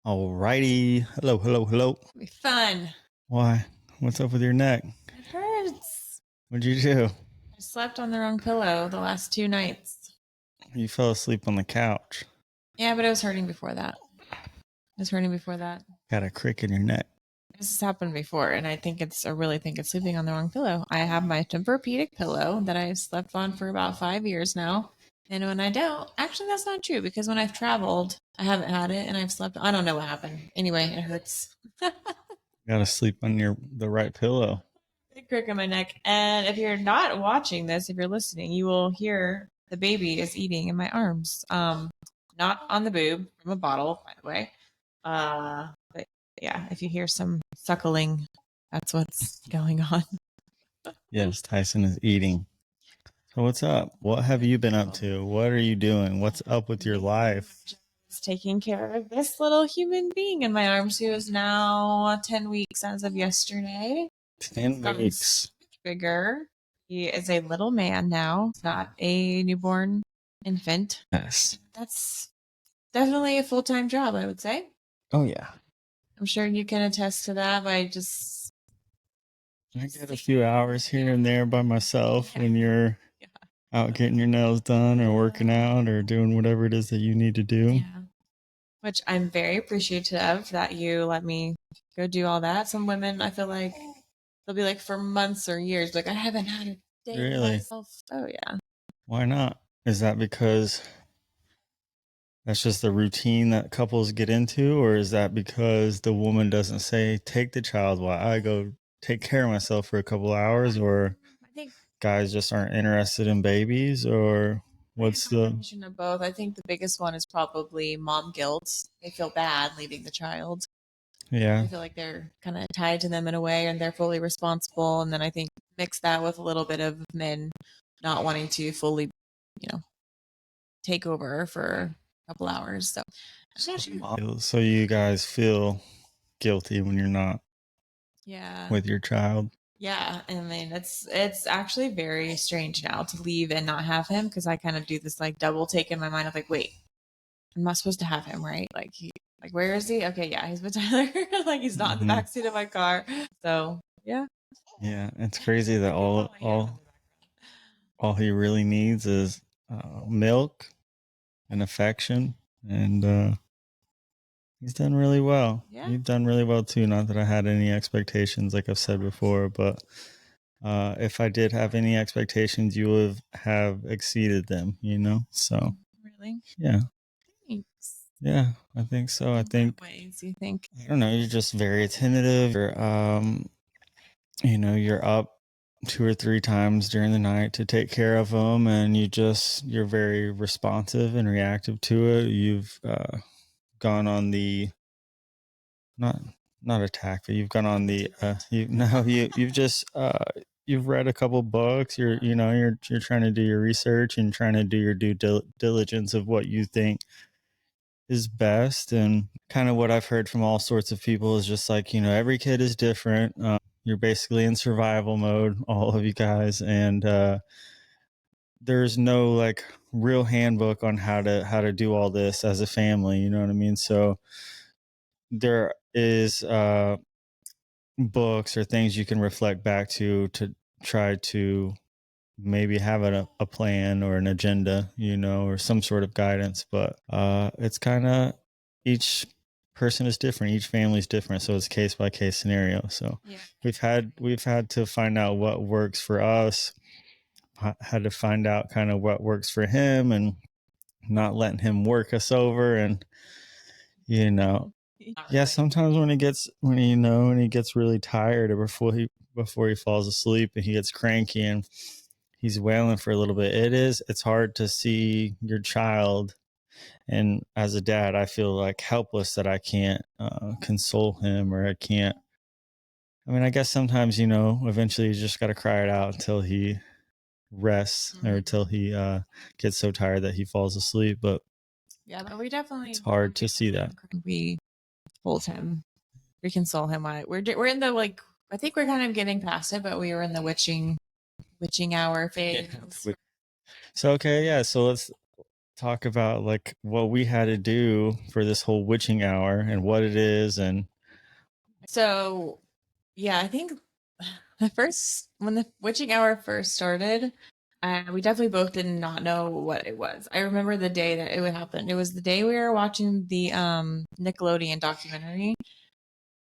Alrighty. Hello, hello, hello. It'll be fun. Why? What's up with your neck? It hurts. What'd you do? I slept on the wrong pillow the last 2 nights. You fell asleep on the couch. Yeah, but it was hurting before that. It was hurting before that. Got a crick in your neck. This has happened before, and I really think it's sleeping on the wrong pillow. I have my Tempur-Pedic pillow that I've slept on for about 5 years now. And when I don't, actually, that's not true because when I've traveled, I haven't had it and I've slept. I don't know what happened. Anyway, it hurts. Gotta sleep on the right pillow. Big crick in my neck. And if you're not watching this, if you're listening, you will hear the baby is eating in my arms. Not on the boob from a bottle, by the way. But yeah, if you hear some suckling, that's what's going on. Yes, Tyson is eating. So what's up? What have you been up to? What are you doing? What's up with your life? Just taking care of this little human being in my arms who is now 10 weeks as of yesterday. 10 weeks. Bigger. He is a little man now, not a newborn infant. Yes. That's definitely a full-time job, I would say. Oh, yeah. I'm sure you can attest to that by just... I get a few hours here and there by myself when you're out getting your nails done or working out or doing whatever it is that you need to do. Yeah. Which I'm very appreciative of that you let me go do all that. Some women, I feel like they'll be like for months or years, like I haven't had a day Really? myself. Oh yeah. Why not? Is that because that's just the routine that couples get into, or is that because the woman doesn't say, take the child while I go take care of myself for a couple hours, or I think guys just aren't interested in babies, or what's the combination of both? I think the biggest one is probably mom guilt. They feel bad leaving the child. Yeah. I feel like they're kind of tied to them in a way and they're fully responsible. And then I think mix that with a little bit of men not wanting to fully, take over for a couple hours. So So you guys feel guilty when you're not with your child? Yeah, I mean it's actually very strange now to leave and not have him because I kind of do this like double take in my mind of like, wait, I'm not supposed to have him, right? Like where is he? Okay, yeah, he's with Tyler. Like he's not in the backseat of my car. So yeah. Yeah, it's crazy that all he really needs is milk and affection, and he's done really well. Yeah. You've done really well too. Not that I had any expectations, like I've said before, but if I did have any expectations, you would have exceeded them. So Really? yeah. Thanks. Yeah, I think so. I think. What ways you think? I don't know. You're just very attentive. You're up 2 or 3 times during the night to take care of them, and you're very responsive and reactive to it. You've gone on the not attack, but you've gone on the you've just you've read a couple books. You're trying to do your research and trying to do your due diligence of what you think is best. And kind of what I've heard from all sorts of people is just like, every kid is different. You're basically in survival mode, all of you guys, and there's no like real handbook on how to do all this as a family. You know what I mean? So there is books or things you can reflect back to try to maybe have a plan or an agenda, or some sort of guidance. But it's kind of, each person is different, each family is different, so it's case by case scenario. So yeah. we've had to find out what works for us, had to find out kind of what works for him, and not letting him work us over. And yeah, sometimes when he gets really tired, or before he falls asleep and he gets cranky and he's wailing for a little bit, it's hard to see your child. And as a dad, I feel like helpless that I can't console him, or I can't. I mean, I guess sometimes, eventually you just got to cry it out until he rests, or until he gets so tired that he falls asleep. But yeah, but we definitely, it's hard to see that. We hold him, we console him. We're in the like, I think we're kind of getting past it, but we were in the witching hour phase. So okay, yeah. So talk about like what we had to do for this whole witching hour and what it is. And So, yeah, I think when the witching hour first started, we definitely both did not know what it was. I remember the day that it would happen. It was the day we were watching the Nickelodeon documentary,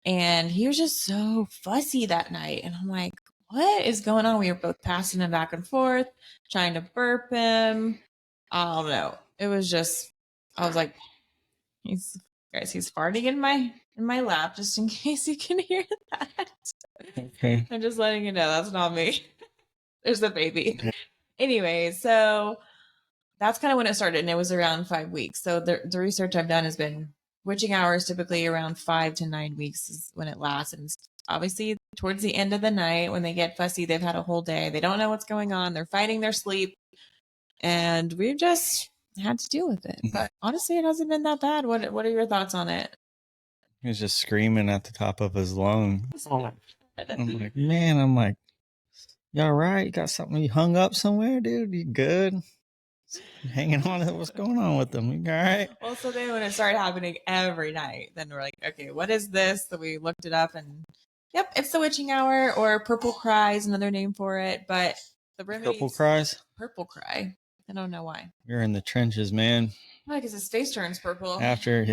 and he was just so fussy that night. And I'm like, what is going on? We were both passing him back and forth, trying to burp him. I don't know. It was just, I was like, he's he's farting in my lap just in case you can hear that. okay. I'm just letting you know that's not me. There's the baby. Yeah. Anyway, so that's kind of when it started, and it was around 5 weeks. So the research I've done has been witching hours typically around 5 to 9 weeks is when it lasts. And obviously towards the end of the night when they get fussy, they've had a whole day. They don't know what's going on. They're fighting their sleep. And we've just had to deal with it. But honestly, it hasn't been that bad. What are your thoughts on it? He was just screaming at the top of his lungs. I'm like, man, I'm like, you all right? You got something you hung up somewhere, dude? You good? Hanging on to what's going on with them? You all right? Well, so then when it started happening every night, then we're like, okay, what is this? So we looked it up, and yep, it's the witching hour, or purple cry is another name for it. But the remedy, Purple cries? Purple cry. I don't know why. You're in the trenches, man. Why? Because his face turns purple. After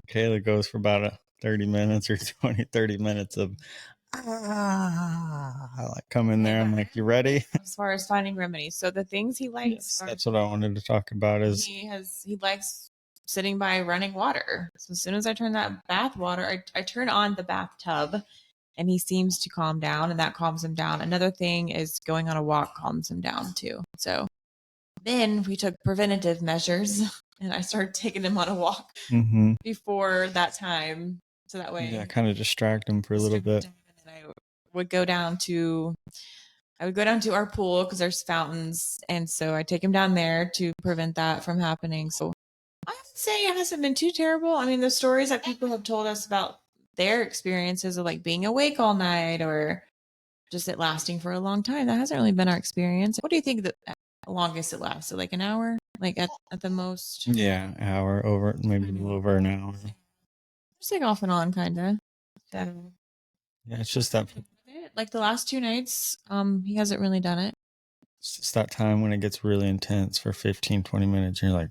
Kayla goes for about 30 minutes or 30 minutes of I like come in there. I'm like, you ready? As far as finding remedies, so the things he likes. Yes, that's what I wanted to talk about. Is he likes sitting by running water. So as soon as I turn that bath water, I turn on the bathtub, and he seems to calm down, and that calms him down. Another thing is going on a walk calms him down too. So then we took preventative measures, and I started taking him on a walk before that time, so that way, kind of distract him for a little bit. And I would go down to our pool because there's fountains, and so I take him down there to prevent that from happening. So I would say it hasn't been too terrible. I mean, the stories that people have told us about their experiences of like being awake all night or just it lasting for a long time, that hasn't really been our experience. What do you think the longest it lasted? Like an hour? Like at the most? Yeah, hour over, maybe a little over an hour. Just like off and on, kind of. Yeah, it's just that. Like the last 2 nights, he hasn't really done it. It's just that time when it gets really intense for 15, 20 minutes. And you're like,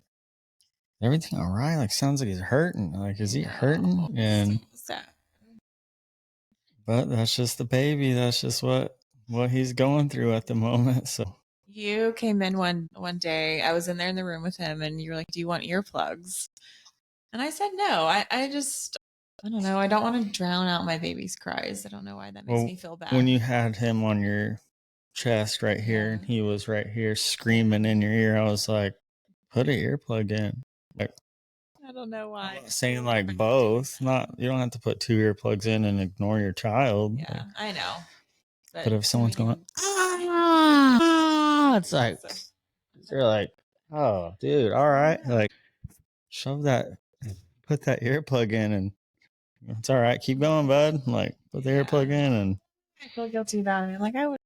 everything all right? Like, sounds like he's hurting. Like, is he hurting? And but that's just the baby. That's just what he's going through at the moment. So you came in one day. I was in there in the room with him, and you were like, "Do you want earplugs?" And I said, "No. I don't know. I don't want to drown out my baby's cries. I don't know why that makes me feel bad." When you had him on your chest right here, and he was right here screaming in your ear, I was like, put an earplug in. Like, I don't know why. I'm not saying like both. Not you don't have to put 2 earplugs in and ignore your child. Yeah, like, I know. But if someone's going, it's like you're like, oh, dude, all right, like shove that, put that earplug in, and it's all right. Keep going, bud. Like put the earplug in, and I feel guilty about it. Like I would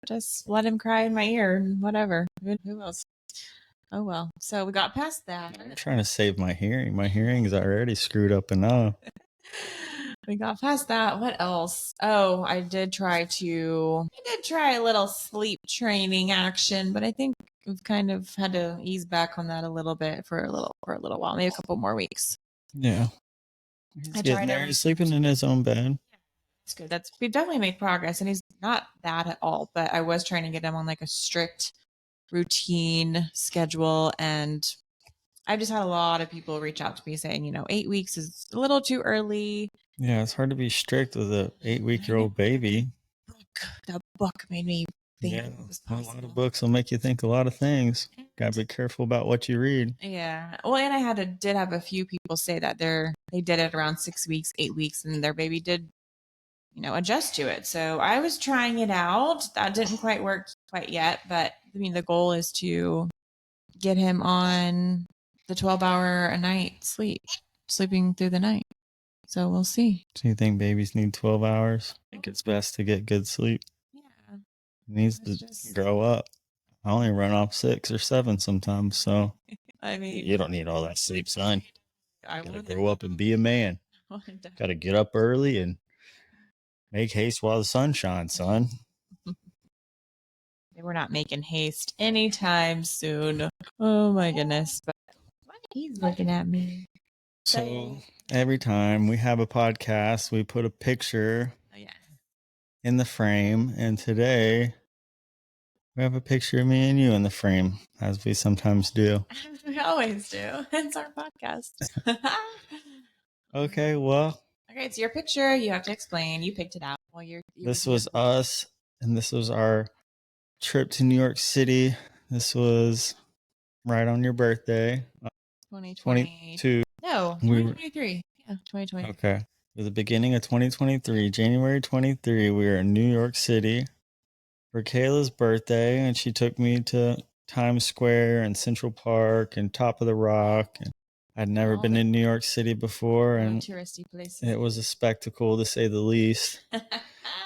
just let him cry in my ear and whatever. Who else? Oh well. So we got past that. I'm trying to save my hearing. My hearing is already screwed up enough. We got past that. What else? Oh, I did try a little sleep training action, but I think we've kind of had to ease back on that a little bit for a little while, maybe a couple more weeks. Yeah. He's getting there. He's sleeping in his own bed. That's good. We've definitely made progress, and he's not bad at all, but I was trying to get him on like a strict routine schedule, and I've just had a lot of people reach out to me saying, 8 weeks is a little too early. Yeah, it's hard to be strict with a 8-week-old baby. That book made me think it was possible. A lot of books will make you think a lot of things. Gotta be careful about what you read. Yeah. Well, and I did have a few people say that they did it around 6 weeks, 8 weeks, and their baby did, adjust to it. So I was trying it out. That didn't quite work quite yet, but I mean, the goal is to get him on the 12-hour a night sleeping through the night. So we'll see. So you think babies need 12 hours? I think it's best to get good sleep. Yeah. It needs to grow up. I only run off 6 or 7 sometimes, so I mean, you don't need all that sleep, son. I Gotta want grow up and be a man. to. Gotta get up early and make haste while the sun shines, son. We're not making haste anytime soon. Oh my goodness. But he's looking at me. So every time we have a podcast, we put a picture in the frame. And today we have a picture of me and you in the frame, as we sometimes do. We always do. It's our podcast. Okay, well. Okay, it's your picture. You have to explain. You picked it out. Well, this was us, and this was our trip to New York City. This was right on your birthday. 2022. No, 2023. Yeah, 2020. Okay. It was the beginning of 2023, January 23. We were in New York City for Kayla's birthday, and she took me to Times Square and Central Park and Top of the Rock. And I'd never been in New York City before, and touristy places. It was a spectacle, to say the least.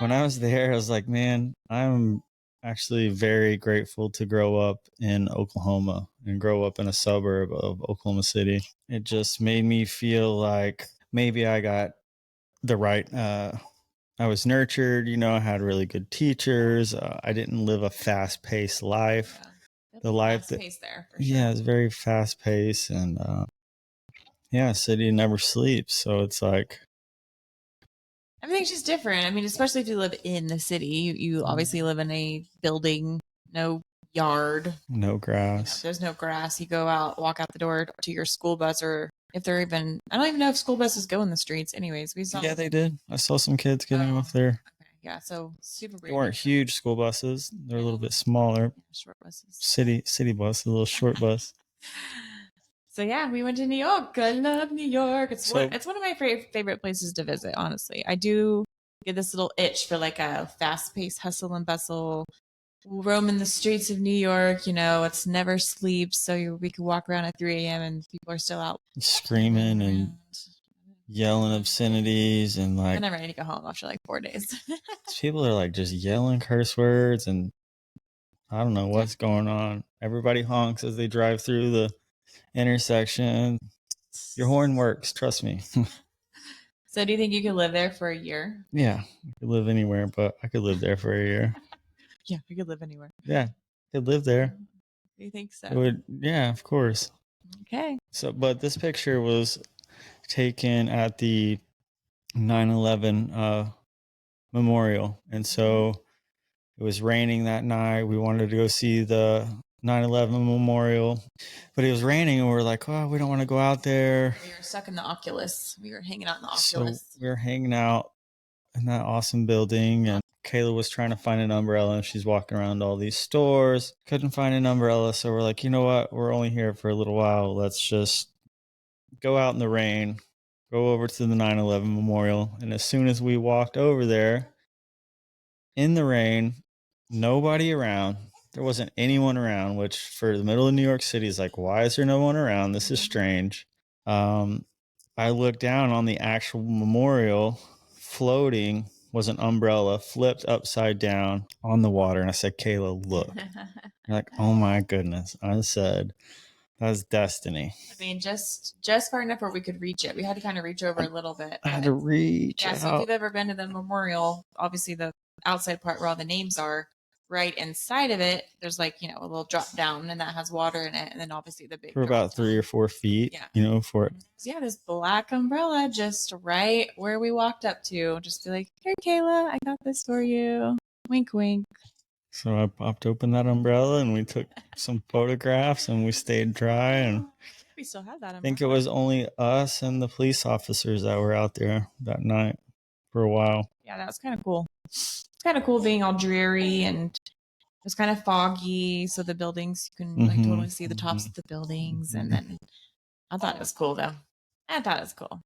When I was there, I was like, man, I'm actually very grateful to grow up in Oklahoma and grow up in a suburb of Oklahoma City. It just made me feel like maybe I got the right, I was nurtured, I had really good teachers. I didn't live a fast-paced life. Yeah. The life that, there, for sure. Yeah, it's very fast-paced, and city never sleeps. So it's like, everything's just different. I mean, especially if you live in the city, you obviously live in a building, no yard, no grass. There's no grass. You go out, walk out the door to your school bus, or if they're even, I don't even know if school buses go in the streets. Anyways, we saw. Yeah, they did. I saw some kids getting off there. Okay. Yeah, so super. They weren't huge school buses. They're a little bit smaller. Short buses. City bus, a little short bus. So yeah, we went to New York. I love New York. It's one of my favorite places to visit. Honestly, I do get this little itch for like a fast-paced hustle and bustle, roaming the streets of New York. It's never sleeps, so we could walk around at 3 a.m. and people are still out screaming and yelling obscenities and like. And I'm ready to go home after like 4 days. People are like just yelling curse words, and I don't know what's going on. Everybody honks as they drive through the intersection. Your horn works, trust me. So do you think you could live there for a year? Yeah, I could live anywhere, but I could live there for a year. Yeah, we could live anywhere. Yeah, I could live there. Do you think so? It would, yeah, of course. Okay. So, but this picture was taken at the 9/11 memorial, and so it was raining that night. We wanted to go see the 9/11 memorial, but it was raining, and we were like, oh, we don't want to go out there. We were stuck in the Oculus. We were hanging out in the Oculus. So we were hanging out in that awesome building, and Kayla was trying to find an umbrella, and she's walking around all these stores. Couldn't find an umbrella, so we're like, you know what? We're only here for a little while. Let's just go out in the rain, go over to the 9/11 memorial. And as soon as we walked over there, in the rain, nobody around. There wasn't anyone around, which for the middle of New York City is like, why is there no one around? This is strange. I looked down on the actual memorial. Floating was an umbrella flipped upside down on the water. And I said, Kayla, look. You're like, oh my goodness. I said, that's destiny. I mean, just far enough where we could reach it. We had to kind of reach over a little bit. I had to reach out. So if you've ever been to the memorial, obviously the outside part where all the names are, right inside of it, there's like, a little drop down, and that has water in it. And then obviously the big for about 3 or 4 feet, for it. Yeah, this black umbrella just right where we walked up to. Just be like, here, Kayla, I got this for you. Wink, wink. So I popped open that umbrella, and we took some photographs, and we stayed dry. And we still have that umbrella. I think it was only us and the police officers that were out there that night for a while. Yeah, that was kind of cool. It's kind of cool being all dreary, and it was kind of foggy. So the buildings, you can like totally see the tops of the buildings. And then I thought it was cool, though. I thought it was cool.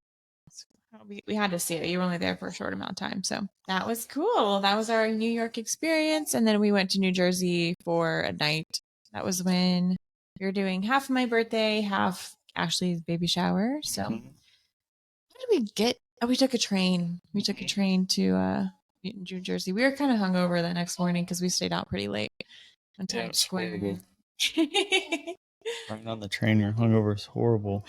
We had to see it. You were only there for a short amount of time. So that was cool. That was our New York experience. And then we went to New Jersey for a night. That was when we were doing half of my birthday, half Ashley's baby shower. So how did we get? Oh, we took a train. We took a train to New Jersey. We were kind of hungover the next morning because we stayed out pretty late. And Yeah, it Times was Square. horrible. Right on the train, you're hungover. It's horrible.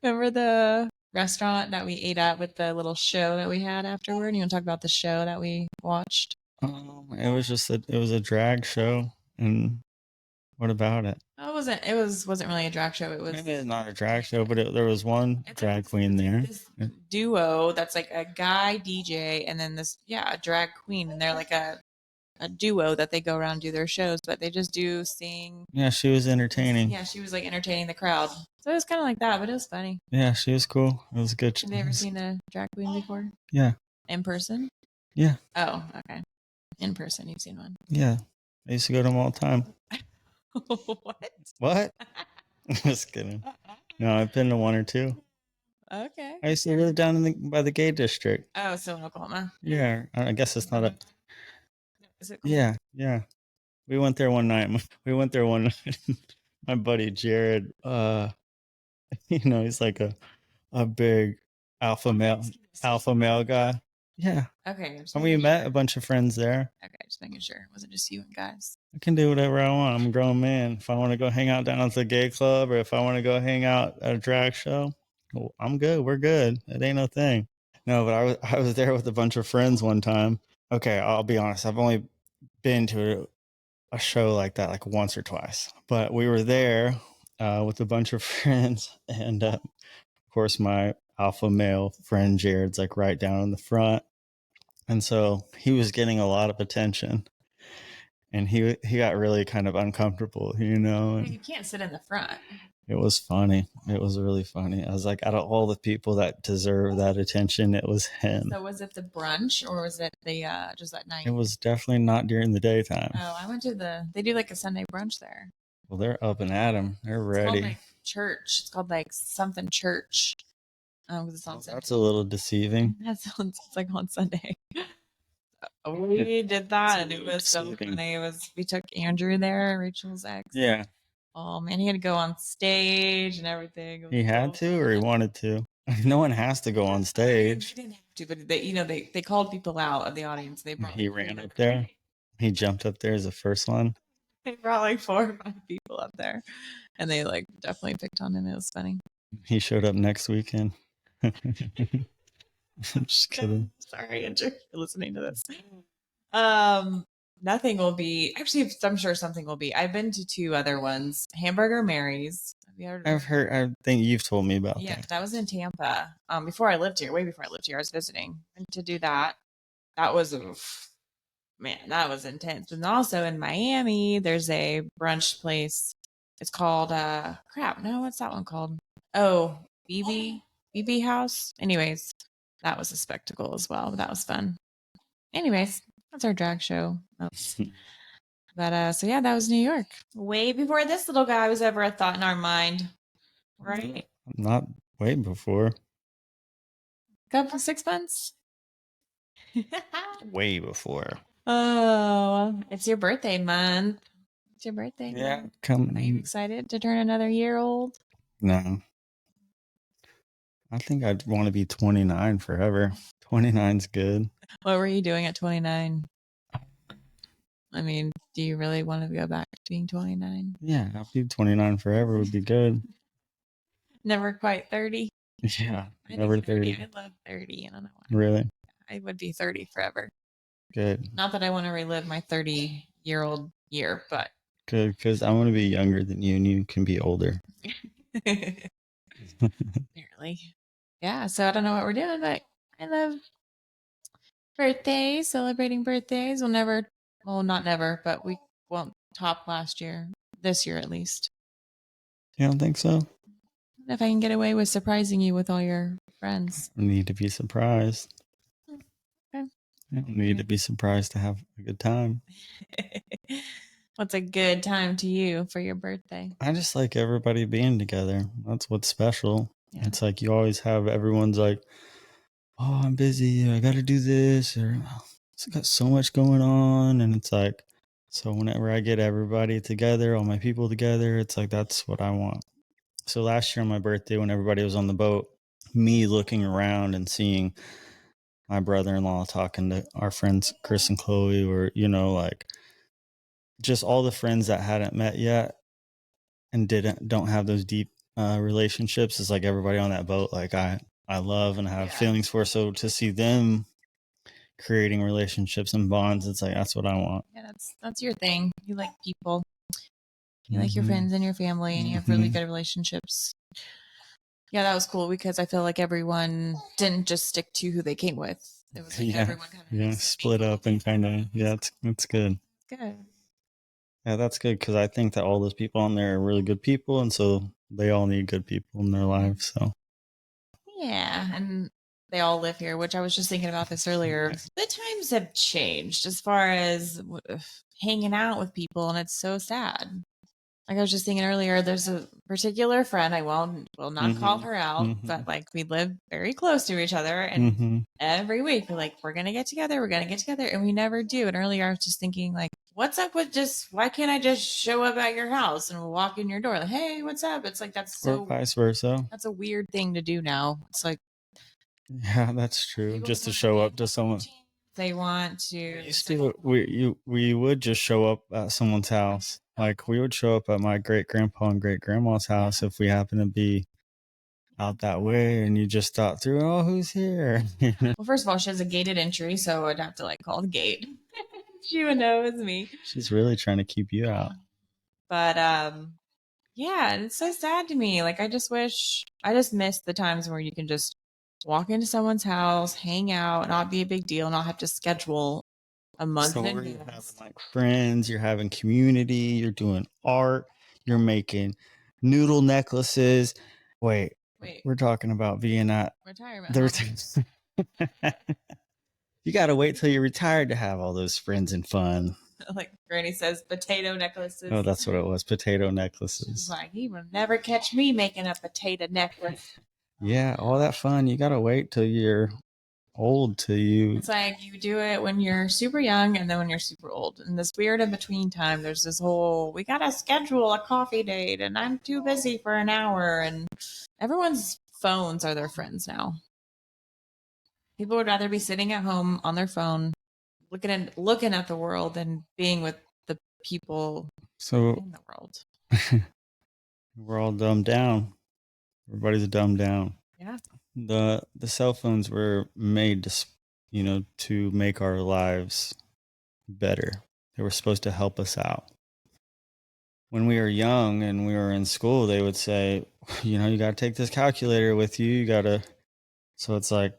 Remember the restaurant that we ate at with the little show that we had afterward? You want to talk about the show that we watched? It was just it was a drag show, and what about it? Oh, it wasn't. Wasn't really a drag show. It was. Maybe it's not a drag show, but there was one It's drag like queen there. this duo that's like a guy DJ and then this a drag queen, and they're like a duo that they go around and do their shows, but they just do sing. Yeah, she was entertaining. Yeah, she was like entertaining the crowd. So it was kind of like that, but it was funny. Yeah, she was cool. It was good. Have you ever seen a drag queen before? Yeah. In person? Yeah. Oh, okay. In person, you've seen one. Yeah. I used to go to them all the time. What? What? Just kidding. No, I've been to one or two. Okay. I used to live down by the gay district. Oh, so in Oklahoma. Yeah. I guess it's not a. Is it? Yeah. Yeah. We went there one night. My buddy Jared, he's like a big alpha male guy. Yeah. Okay. And we met a bunch of friends there. Okay, just making sure. It wasn't just you and guys. I can do whatever I want. I'm a grown man. If I want to go hang out down at the gay club or if I want to go hang out at a drag show, well, I'm good. We're good. It ain't no thing. No, but I was there with a bunch of friends one time. Okay, I'll be honest. I've only been to a show like that like once or twice, but we were there with a bunch of friends, and of course my alpha male friend Jared's like right down in the front, and so he was getting a lot of attention, and he got really kind of uncomfortable, and You can't sit in the front. it was funny. It was really funny. I was like, out of all the people that deserve that attention, it was him. So was it the brunch or was it the just that night? It was definitely not during the daytime. Oh, I went to they do like a Sunday brunch there. Well, they're up and at 'em. They're It's called ready. like church. It's called like something church. 'Cause it's on Sunday. That's a little deceiving. It's like on Sunday. We did that and it was so funny. We took Andrew there, Rachel's ex. Yeah. Oh man, he had to go on stage and everything. He had to, or he wanted to. No one has to go on stage. He didn't have to, but they called people out of the audience. He ran up there. He jumped up there as the first one. They brought like 4 or 5 people up there, and they like definitely picked on him. It was funny. He showed up next weekend. I'm just kidding. Sorry, Andrew, you're listening to this. Nothing will be. Actually, I'm sure something will be. I've been to 2 other ones. Hamburger Mary's. Have you heard? I've heard. I think you've told me about that. Yeah, that was in Tampa. Before I lived here, way before I lived here, I was visiting and to do that. That was man, that was intense. And also in Miami, there's a brunch place. It's called crap. No, what's that one called? Oh, BB House. Anyways, that was a spectacle as well. But that was fun. Anyways, that's our drag show. But so yeah, that was New York. Way before this little guy was ever a thought in our mind. Right? Not way before. Couple 6 months. Way before. Oh, it's your birthday month. It's your birthday. Yeah. Month. Are you excited to turn another year old? No. I think I'd want to be 29 forever. 29's good. What were you doing at 29? I mean, do you really want to go back to being 29? Yeah, I'll be 29 forever would be good. Never quite 30? Yeah, never 30. I love 30. I don't know why. Really? I would be 30 forever. Good. Not that I want to relive my 30-year-old year, but. Good, because I want to be younger than you and you can be older. Apparently. Yeah, so I don't know what we're doing, but I love birthdays, celebrating birthdays. Well, not never, but we won't top last year, this year at least. You don't think so? If I can get away with surprising you with all your friends. I need to be surprised. Okay. I don't need to be surprised to have a good time. What's a good time to you for your birthday? I just like everybody being together. That's what's special. Yeah. It's like you always have everyone's like, oh, I'm busy. I got to do this. Or it's got so much going on. And it's like, so whenever I get everybody together, all my people together, it's like, that's what I want. So last year on my birthday, when everybody was on the boat, me looking around and seeing my brother-in-law talking to our friends, Chris and Chloe, or, like just all the friends that hadn't met yet and don't have those deep relationships is like everybody on that boat. Like I love and have feelings for. So to see them creating relationships and bonds, it's like that's what I want. Yeah, that's your thing. You like people. You like your friends and your family, and you have really good relationships. Yeah, that was cool because I feel like everyone didn't just stick to who they came with. It was like everyone kind of split up and kind of it's good. Good. Yeah, that's good because I think that all those people on there are really good people, and so they all need good people in their lives. So yeah, and they all live here, which I was just thinking about this earlier. The times have changed as far as hanging out with people, and it's so sad. Like I was just thinking earlier, there's a particular friend, I will not call her out, but like we live very close to each other, and every week we're like, we're gonna get together, and we never do. And earlier I was just thinking, like, what's up with just why can't I just show up at your house and walk in your door? Like, hey, what's up? It's like that's so or vice versa. That's a weird thing to do now. It's like Yeah, that's true. Just to show up to someone. They want to. We would just show up at someone's house. Like we would show up at my great grandpa and great grandma's house if we happen to be out that way, and you just thought through, oh, who's here? Well, first of all, she has a gated entry, so I'd have to like call the gate. She would know it was me. She's really trying to keep you out. But yeah, it's so sad to me. Like I just miss the times where you can just walk into someone's house, hang out, not be a big deal, not have to schedule a month in advance. You're having like friends, you're having community, you're doing art, you're making noodle necklaces. Wait, we're talking about being at retirement. You got to wait till you're retired to have all those friends and fun. Like Granny says, potato necklaces. Oh, that's what it was. Potato necklaces. She's like, he will never catch me making a potato necklace. Yeah, all that fun. You got to wait till you're old till you. It's like you do it when you're super young and then when you're super old. And this weird in between time, there's this whole, we got to schedule a coffee date and I'm too busy for an hour. And everyone's phones are their friends now. People would rather be sitting at home on their phone, looking at the world than being with the people in the world. We're all dumbed down. Everybody's dumbed down. Yeah. The cell phones were made to make our lives better. They were supposed to help us out. When we were young and we were in school, they would say, you got to take this calculator with you. You got to. So it's like,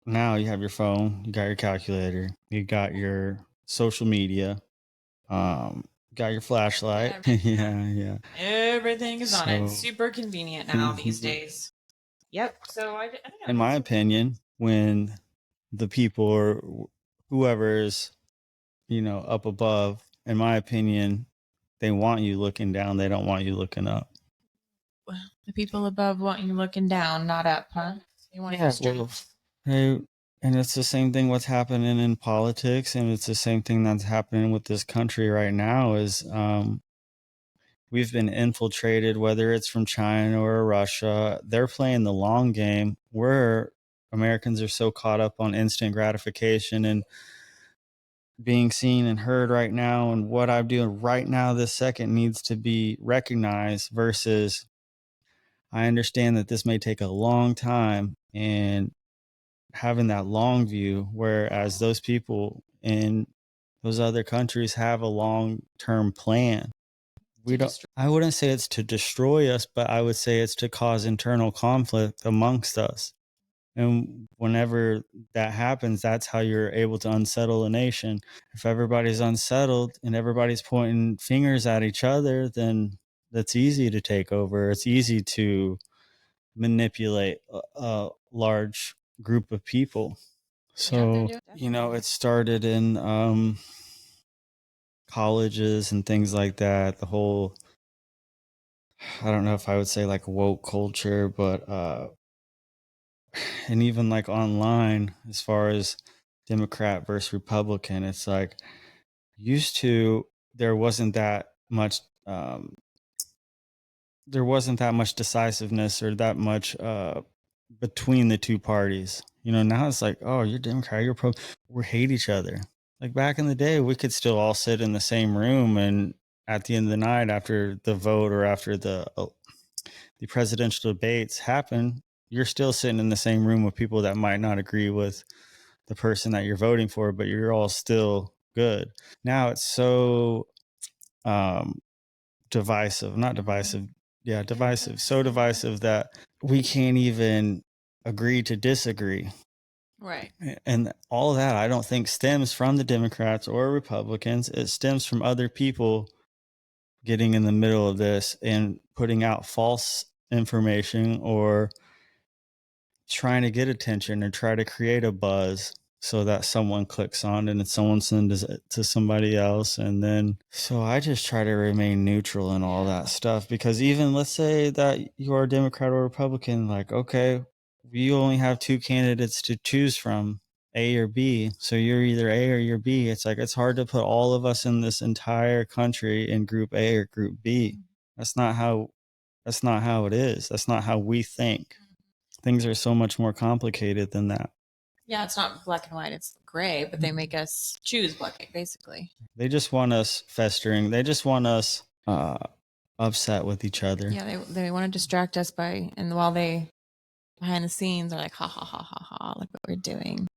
now you have your phone, you got your calculator, you got your social media, got your flashlight. Yeah. Everything is on it. Super convenient now these days. Yep. So I in my opinion, when the people or whoever's, up above, in my opinion, they want you looking down. They don't want you looking up. Well, the people above want you looking down, not up, huh? They want you straight. And it's the same thing what's happening in politics, and it's the same thing that's happening with this country right now is we've been infiltrated, whether it's from China or Russia. They're playing the long game. Americans are so caught up on instant gratification and being seen and heard right now, and what I'm doing right now this second needs to be recognized versus I understand that this may take a long time, and having that long view, whereas those people in those other countries have a long-term plan. I wouldn't say it's to destroy us, but I would say it's to cause internal conflict amongst us. And whenever that happens, that's how you're able to unsettle a nation. If everybody's unsettled and everybody's pointing fingers at each other, then that's easy to take over. It's easy to manipulate a large group of people. So, it started in colleges and things like that. The whole, I don't know if I would say like woke culture, but and even like online, as far as Democrat versus Republican, it's like there wasn't that much decisiveness or that much between the two parties. Now it's like, oh, you're Democrat, you're we hate each other. Like back in the day, we could still all sit in the same room, and at the end of the night, after the vote or after the presidential debates happen, you're still sitting in the same room with people that might not agree with the person that you're voting for, but you're all still good. Now it's so um, divisive, not divisive, yeah, divisive, so divisive that we can't even agree to disagree. Right. And all of that, I don't think stems from the Democrats or Republicans. It stems from other people getting in the middle of this and putting out false information or trying to get attention or try to create a buzz so that someone clicks on it and someone sends it to somebody else. And then, so I just try to remain neutral in all that stuff, because even let's say that you are a Democrat or Republican, like, okay, we only have two candidates to choose from, A or B. So you're either A or you're B. It's like, it's hard to put all of us in this entire country in group A or group B. That's not how it is. That's not how we think. Things are so much more complicated than that. Yeah, it's not black and white, it's gray, but they make us choose black, basically. They just want us festering. They just want us upset with each other. Yeah, they want to distract us and while they behind the scenes are like, ha ha ha ha ha, look what we're doing.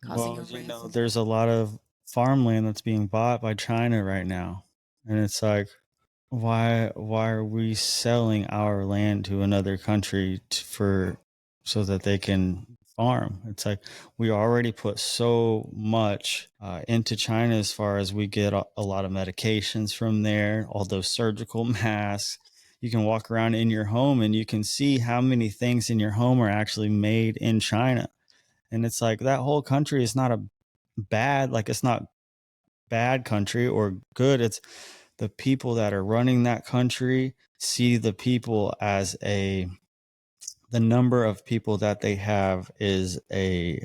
Well, there's a lot of farmland that's being bought by China right now, and it's like, why are we selling our land to another country so that they can farm? It's like, we already put so much into China, as far as we get a lot of medications from there, all those surgical masks. You can walk around in your home and you can see how many things in your home are actually made in China. And it's like, that whole country is not it's not bad country or good. It's the people that are running that country see the people as the number of people that they have is a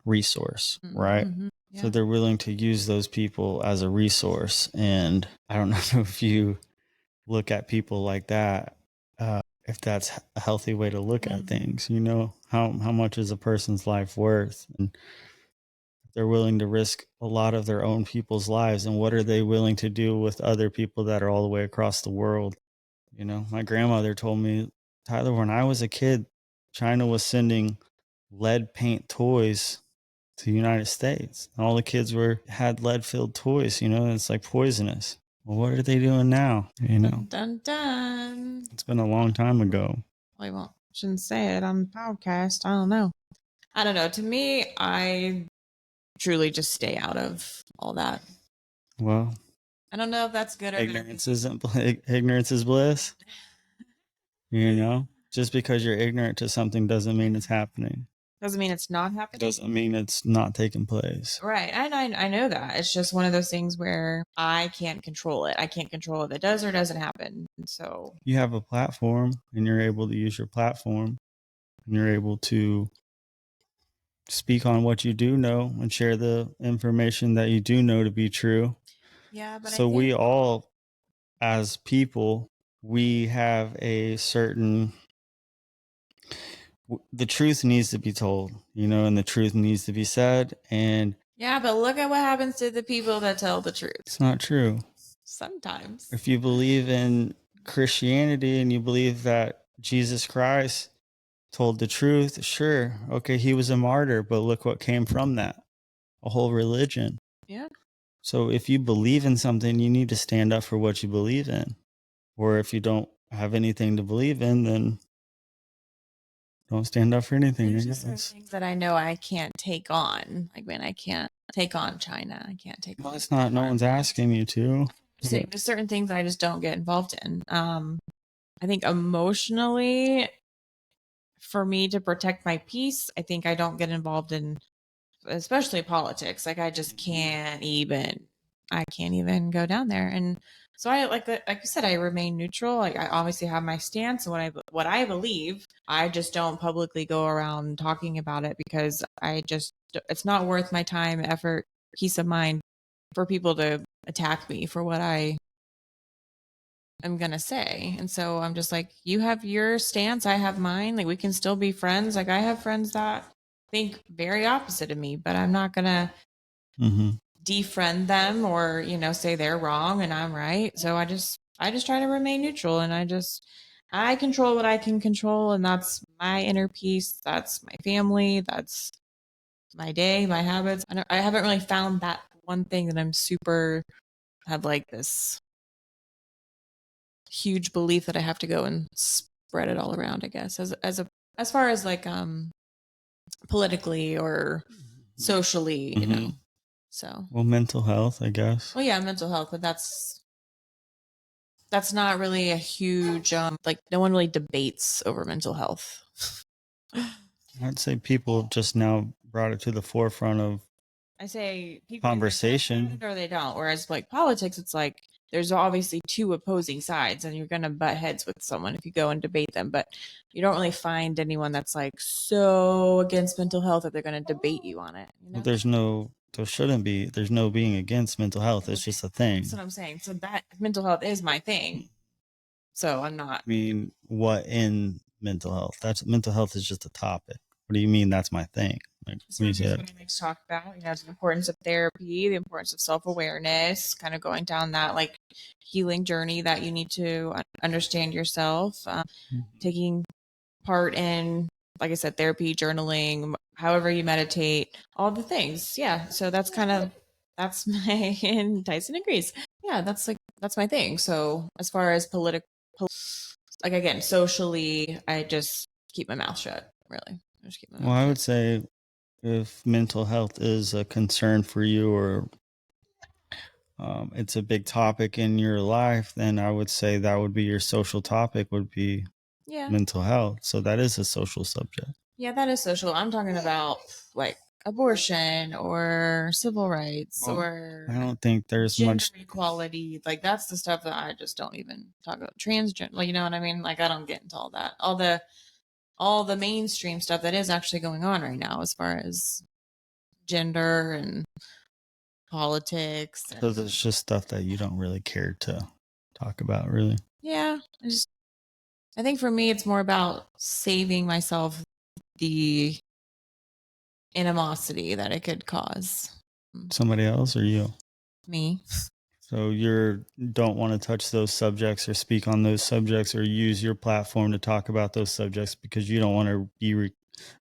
resource, right? Mm-hmm. Yeah. So they're willing to use those people as a resource. And I don't know if you look at people like that, if that's a healthy way to look at things. How much is a person's life worth? And they're willing to risk a lot of their own people's lives, and what are they willing to do with other people that are all the way across the world? My grandmother told me, Tyler, when I was a kid, China was sending lead paint toys to the United States. And all the kids had lead filled toys, it's like poisonous. Well, what are they doing now? Dun, dun, dun. It's been a long time ago. Well, shouldn't say it on the podcast. I don't know. To me, I truly just stay out of all that. Well, I don't know if that's good or ignorance is bliss. Just because you're ignorant to something doesn't mean it's happening. Doesn't mean it's not happening. Doesn't mean it's not taking place. Right. And I know that. It's just one of those things where I can't control it. I can't control if it does or doesn't happen. So you have a platform and you're able to use your platform and you're able to speak on what you do know and share the information that you do know to be true. Yeah, but so we all, as people, we have a certain, the truth needs to be told, and the truth needs to be said. And yeah, but look at what happens to the people that tell the truth. It's not true. Sometimes. If you believe in Christianity and you believe that Jesus Christ told the truth, sure, okay, he was a martyr, but look what came from that. A whole religion. Yeah. So if you believe in something, you need to stand up for what you believe in. Or if you don't have anything to believe in, then don't stand up for anything. There's just certain things that I know I can't take on. Like when I can't take on China, I can't take on. It's not, no one's asking you to. There's certain things I just don't get involved in. I think emotionally, for me to protect my peace, I think I don't get involved in, especially politics. Like I just can't even go down there. And so I like you said, I remain neutral. Like I obviously have my stance and what I believe. I just don't publicly go around talking about it because it's not worth my time, effort, peace of mind for people to attack me for what I am gonna say. And so I'm just like, you have your stance, I have mine. Like we can still be friends. Like I have friends that think very opposite of me, but I'm not gonna defriend them or, say they're wrong and I'm right. So I just try to remain neutral, and I control what I can control, and that's my inner peace. That's my family. That's my day, my habits. I haven't really found that one thing that I'm super have like this huge belief that I have to go and spread it all around, I guess, as far as like politically or socially, So, well, mental health, I guess. well, yeah, mental health, but that's not really a huge like no one really debates over mental health. I'd say people just now brought it to the forefront of I say people conversation, or they don't. Whereas like politics, it's like there's obviously two opposing sides, and you're gonna butt heads with someone if you go and debate them. But you don't really find anyone that's like so against mental health that they're gonna debate you on it. well, there's no being against mental health. It's just a thing. That's what I'm saying. So that mental health is my thing. So I'm not. I mean, what in mental health? Mental health is just a topic. What do you mean that's my thing? Like, when you say that? Let's talk about, the importance of therapy, the importance of self-awareness, kind of going down that like healing journey that you need to understand yourself, taking part in, like I said, therapy, journaling, however you meditate, all the things. Yeah. So that's my, and Tyson agrees. Yeah. That's my thing. So as far as like again, socially, I just keep my mouth shut, really. I just keep my mouth Well, I shut. would say if mental health is a concern for you, or it's a big topic in your life, then I would say that would be your social topic, would be mental health. So that is a social subject. Yeah, that is social. I'm talking about like abortion or civil rights or I don't think there's gender much equality. Like that's the stuff that I just don't even talk about. Transgender, like you know what I mean? Like I don't get into all that. All the mainstream stuff that is actually going on right now as far as gender and politics. So there's just stuff that you don't really care to talk about, really. Yeah, I think for me it's more about saving myself the animosity that it could cause. Somebody else or you? Me. So you don't want to touch those subjects or speak on those subjects or use your platform to talk about those subjects because you don't want to be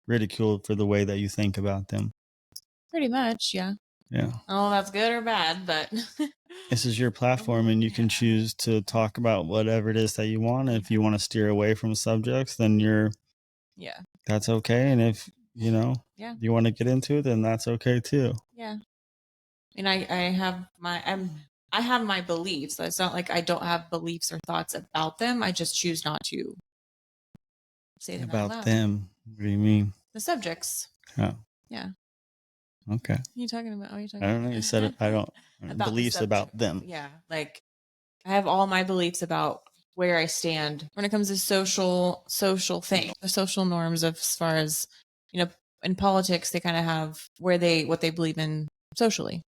ridiculed for the way that you think about them. Pretty much, yeah. Yeah. Oh, that's good or bad, but this is your platform and you can choose to talk about whatever it is that you want. And if you want to steer away from subjects, then that's okay. And if you want to get into it, then that's okay too. Yeah. And I have I have my beliefs. It's not like I don't have beliefs or thoughts about them. I just choose not to say them about them. What do you mean? The subjects. Oh. Yeah. Okay. What are you talking about? I don't know. You said it. I don't. About beliefs about them. Yeah. Like I have all my beliefs about where I stand when it comes to social things, the social norms of as far as, in politics, they kind of have what they believe in socially.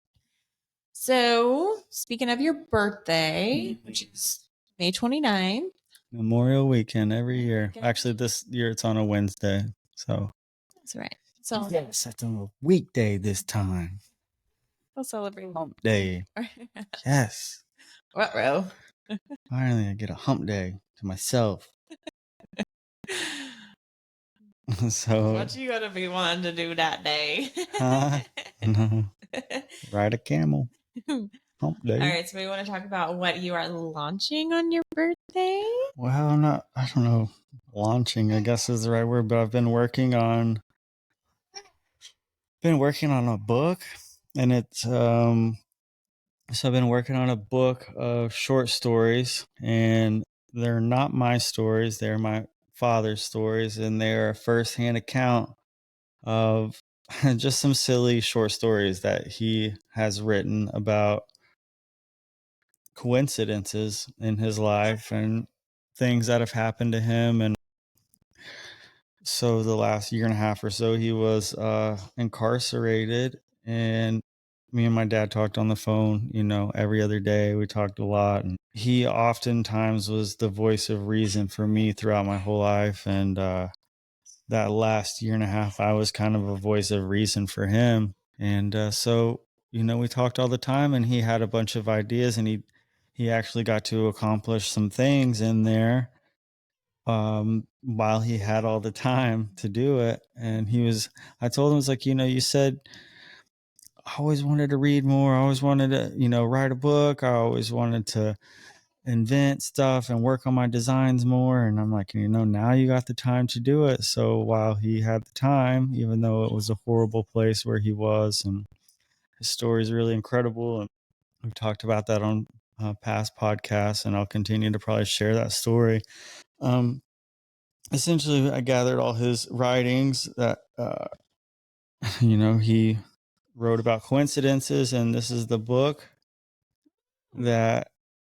So, speaking of your birthday, which is May 29th. Memorial weekend every year. Actually, this year it's on a Wednesday. So that's right. So yes, that's on a weekday this time. We'll celebrate hump day. Yes. What row? Finally, I get a hump day to myself. So what you gonna be wanting to do that day? No. Ride a camel. Hump day. All right, so we want to talk about what you are launching on your birthday. Well, I don't know. Launching, I guess is the right word, but I've been working on a book, and it's so I've been working on a book of short stories, and they're not my stories, they're my father's stories, and they're a first-hand account of just some silly short stories that he has written about coincidences in his life and things that have happened to him. And so the last year and a half or so, he was incarcerated, and me and my dad talked on the phone, every other day. We talked a lot, and he oftentimes was the voice of reason for me throughout my whole life. And that last year and a half, I was kind of a voice of reason for him. And so we talked all the time, and he had a bunch of ideas, and he actually got to accomplish some things in there while he had all the time to do it. And I told him, I was like, you said I always wanted to read more. I always wanted to, write a book. I always wanted to invent stuff and work on my designs more. And I'm like, now you got the time to do it. So while he had the time, even though it was a horrible place where he was, and his story is really incredible. And we've talked about that on past podcasts, and I'll continue to probably share that story. Essentially, I gathered all his writings that, he wrote about coincidences, and this is the book that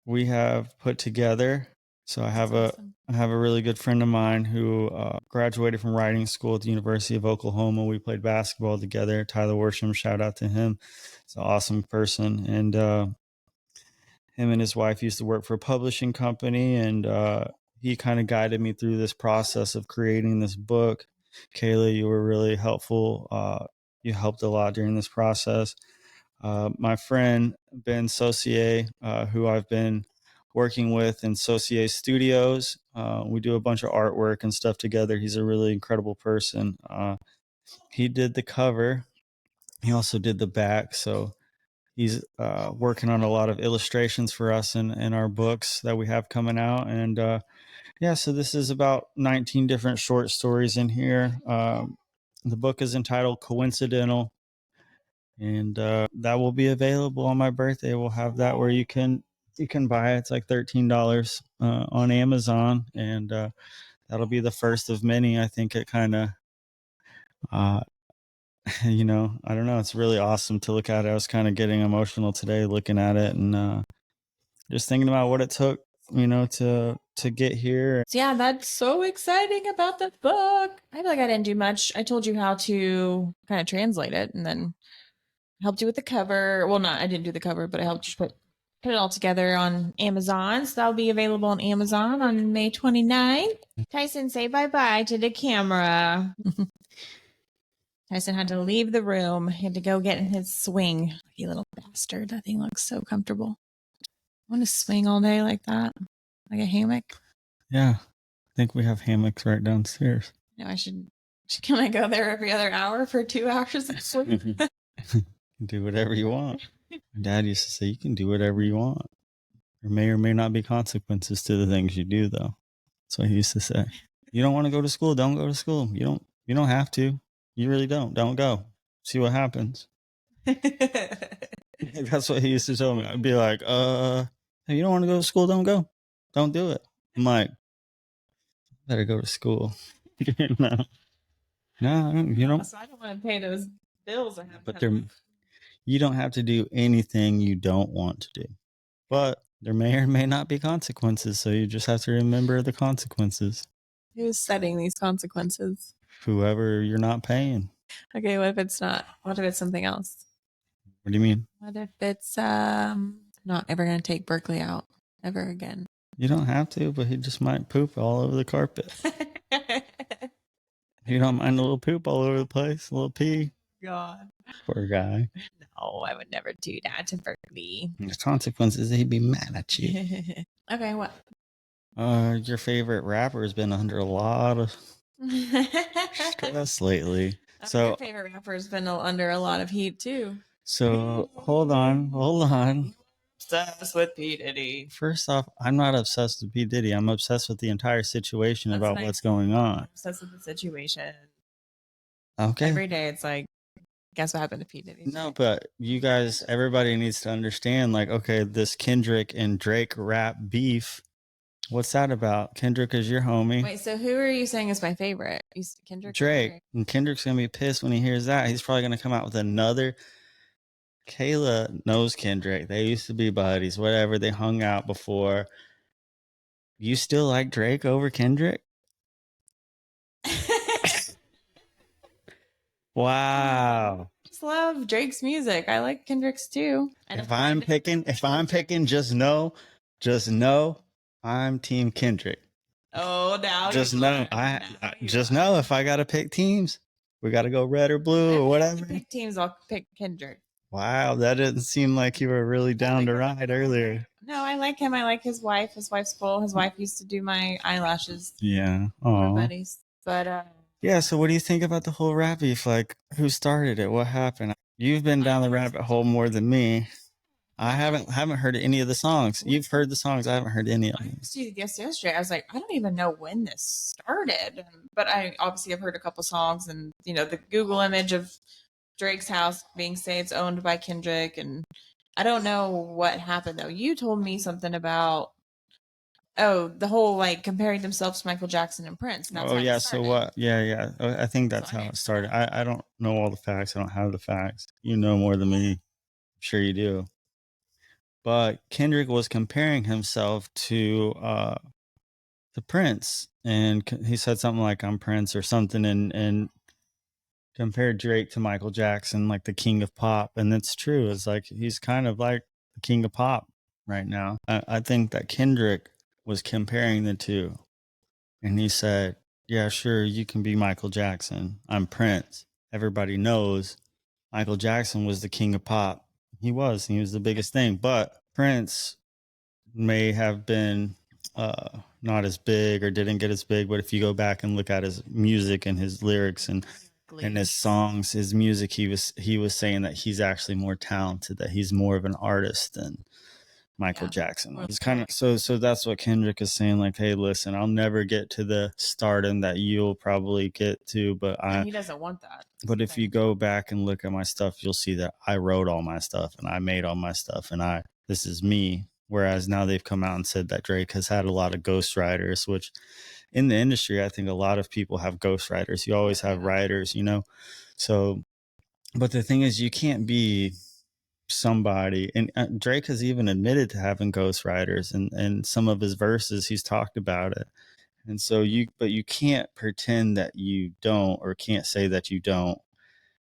we have put together. So I have a really good friend of mine who graduated from writing school at the University of Oklahoma. We played basketball together. Tyler Worsham, shout out to him. He's an awesome person. And him and his wife used to work for a publishing company, and he kind of guided me through this process of creating this book. Kayla, you were really helpful. You helped a lot during this process. My friend Ben Saucier, who I've been working with in Saucier Studios, we do a bunch of artwork and stuff together. He's a really incredible person. He did the cover. He also did the back. So he's working on a lot of illustrations for us in our books that we have coming out. And so this is about 19 different short stories in here. The book is entitled Coincidental, and that will be available on my birthday. We'll have that where you can buy it. It's like $13 on Amazon, and that'll be the first of many. I think it kind of I don't know, it's really awesome to look at it. I was kind of getting emotional today looking at it, and just thinking about what it took to get here. So yeah, that's so exciting about the book. I feel like I didn't do much. I told you how to kind of translate it, and then helped you with the cover. Well, I didn't do the cover, but I helped you put it all together on Amazon. So that'll be available on Amazon on May 29th. Tyson, say bye-bye to the camera. Tyson had to leave the room. He had to go get in his swing. You little bastard. That thing looks so comfortable. I want to swing all day like that. Like a hammock. Yeah. I think we have hammocks right downstairs. No, can I go there every other hour for 2 hours and swing? Do whatever you want. My dad used to say you can do whatever you want. There may or may not be consequences to the things you do, though. That's what he used to say. You don't want to go to school, don't go to school. You don't have to. You really don't. Don't go. See what happens. That's what he used to tell me. I'd be like, hey, you don't want to go to school, don't go. Don't do it. I'm like, better go to school. No, you don't. So I don't want to pay those bills or have. But you don't have to do anything you don't want to do. But there may or may not be consequences, so you just have to remember the consequences. Who's setting these consequences? Whoever you're not paying. Okay, what if it's not? What if it's something else? What do you mean? What if it's not ever going to take Berkeley out ever again? You don't have to, but he just might poop all over the carpet. You don't mind a little poop all over the place, a little pee. God. Poor guy. No, I would never do that to Berkeley. The consequences, he'd be mad at you. Okay, what? Your favorite rapper has been under a lot of stress lately. So your favorite rapper has been under a lot of heat too. So hold on. Obsessed with P. Diddy. First off, I'm not obsessed with P. Diddy. I'm obsessed with the entire situation about what's going on. I'm obsessed with the situation. Okay. Every day it's like, guess what happened to P. Diddy? No, but you guys, everybody needs to understand, like, okay, this Kendrick and Drake rap beef, what's that about? Kendrick is your homie. Wait, so who are you saying is my favorite? Kendrick? Drake. And Kendrick's going to be pissed when he hears that. He's probably going to come out with another. Kayla knows Kendrick. They used to be buddies, whatever. They hung out before. You still like Drake over Kendrick? Wow. I just love Drake's music. I like Kendrick's too. If I'm picking, just know I'm Team Kendrick. Oh, now just know just know if I gotta pick teams, we gotta go red or blue or whatever. Pick teams, I'll pick Kendrick. Wow, that didn't seem like you were really down to ride earlier. No, I like him. I like his wife. His wife's cool. His wife used to do my eyelashes. Yeah. We're Oh. buddies. But Yeah, so what do you think about the whole rap beef? Like, who started it? What happened? You've been down the rabbit hole more than me. I haven't heard any of the songs. You've heard the songs. I haven't heard any of I them. see it yesterday. I was like, I don't even know when this started. But I obviously have heard a couple songs, and you know the Google image of Drake's house being say it's owned by Kendrick, and I don't know what happened though. You told me something about the whole like comparing themselves to Michael Jackson and Prince, and that's Oh how yeah. it So started. what? Yeah, yeah. I think that's So I how know. it started. I don't know all the facts. I don't have the facts. You know more than me. I'm sure you do. But Kendrick was comparing himself to Prince, and he said something like "I'm Prince" or something, and compared Drake to Michael Jackson, like the king of pop. And it's true. It's like he's kind of like the king of pop right now. I think that Kendrick was comparing the two, and he said, "Yeah, sure, you can be Michael Jackson. I'm Prince. Everybody knows Michael Jackson was the king of pop. He was. He was the biggest thing. But Prince may have been not as big or didn't get as big. But if you go back and look at his music and his lyrics and his songs, his music, he was saying that he's actually more talented, that he's more of an artist than Michael Jackson. It's kind of so that's what Kendrick is saying. Like, hey, listen, I'll never get to the stardom that you'll probably get to, but he doesn't want that. But if you go back and look at my stuff, you'll see that I wrote all my stuff and I made all my stuff and this is me. Whereas now they've come out and said that Drake has had a lot of ghostwriters, which in the industry, I think a lot of people have ghostwriters. You always have writers, you know? So, but the thing is, you can't be somebody, and Drake has even admitted to having ghostwriters, and some of his verses, he's talked about it. And so but you can't pretend that you don't, or can't say that you don't,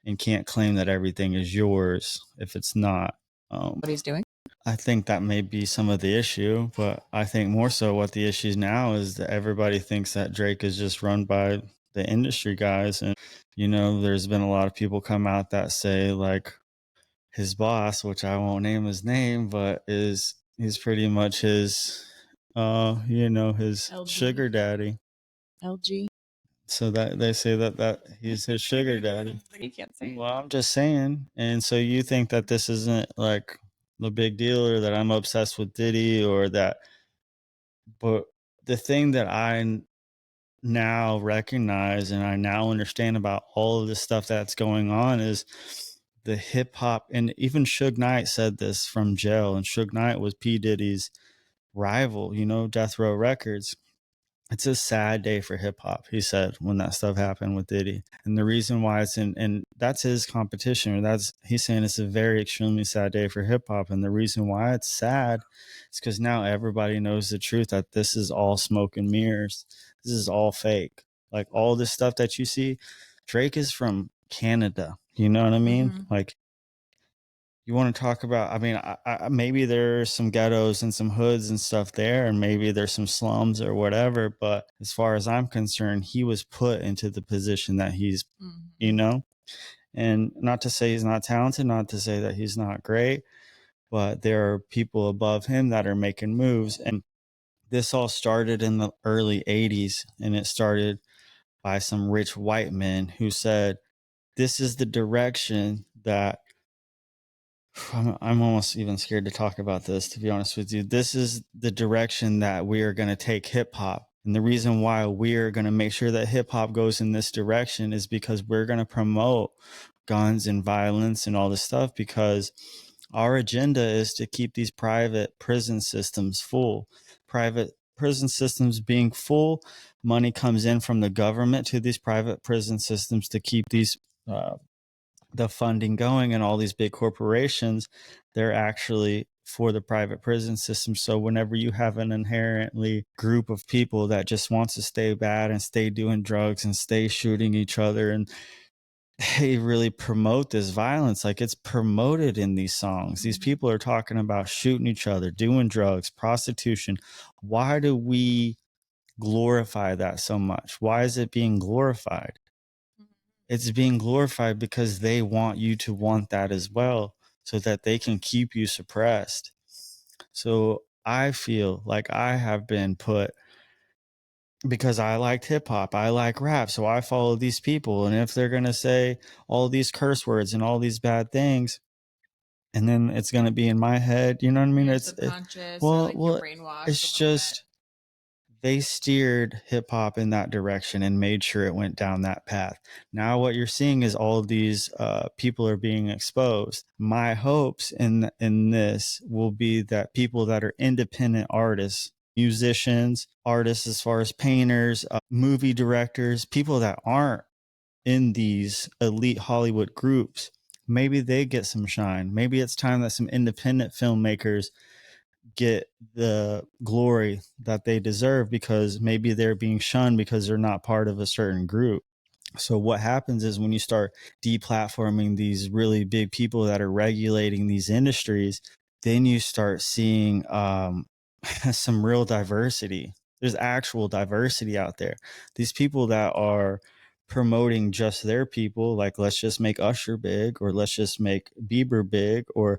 and can't claim that everything is yours if it's not. What he's doing. I think that may be some of the issue, but I think more so what the issue is now is that everybody thinks that Drake is just run by the industry guys. And, you know, there's been a lot of people come out that say, like, his boss, which I won't name his name, but he's pretty much his, you know, his LG. sugar daddy. LG. So that they say that he's his sugar daddy. You can't say. Well, I'm just saying. And so you think that this isn't like the big deal, or that I'm obsessed with Diddy, or that, but the thing that I now recognize and I now understand about all of this stuff that's going on is the hip hop. And even Suge Knight said this from jail, and Suge Knight was P. Diddy's rival, you know, Death Row Records. It's a sad day for hip hop, he said, when that stuff happened with Diddy. And the reason why it's and that's his competition, or he's saying it's a very extremely sad day for hip hop. And the reason why it's sad is because now everybody knows the truth, that this is all smoke and mirrors. This is all fake. Like, all this stuff that you see, Drake is from Canada. You know what I mean? Mm-hmm. Like, you want to talk about, I mean, maybe there's some ghettos and some hoods and stuff there, and maybe there's some slums or whatever, but as far as I'm concerned, he was put into the position that he's, you know, and not to say he's not talented, not to say that he's not great, but there are people above him that are making moves. And this all started in the early 80s, and it started by some rich white men who said, this is the direction that I'm almost even scared to talk about this, to be honest with you. This is the direction that we are going to take hip hop. And the reason why we are going to make sure that hip hop goes in this direction is because we're going to promote guns and violence and all this stuff, because our agenda is to keep these private prison systems full. Private prison systems being full, money comes in from the government to these private prison systems to keep these the funding going, and all these big corporations, they're actually for the private prison system. So whenever you have an inherently group of people that just wants to stay bad and stay doing drugs and stay shooting each other, and they really promote this violence, like it's promoted in these songs. These people are talking about shooting each other, doing drugs, prostitution. Why do we glorify that so much? Why is it being glorified? It's being glorified because they want you to want that as well. so that they can keep you suppressed. So I feel like I have been put, because I liked hip hop, I like rap, so I follow these people. And if they're going to say all these curse words and all these bad things, and then it's going to be in my head, you know what I mean? It's subconscious, well, or like you're brainwashed. it's just they steered hip hop in that direction and made sure it went down that path. Now what you're seeing is all of these people are being exposed. My hopes in this will be that people that are independent artists, musicians, artists as far as painters, movie directors, people that aren't in these elite Hollywood groups, maybe they get some shine. Maybe it's time that some independent filmmakers get the glory that they deserve, because maybe they're being shunned because they're not part of a certain group. So what happens is when you start deplatforming these really big people that are regulating these industries, then you start seeing some real diversity. There's actual diversity out there. These people that are promoting just their people, like let's just make Usher big, or let's just make Bieber big, or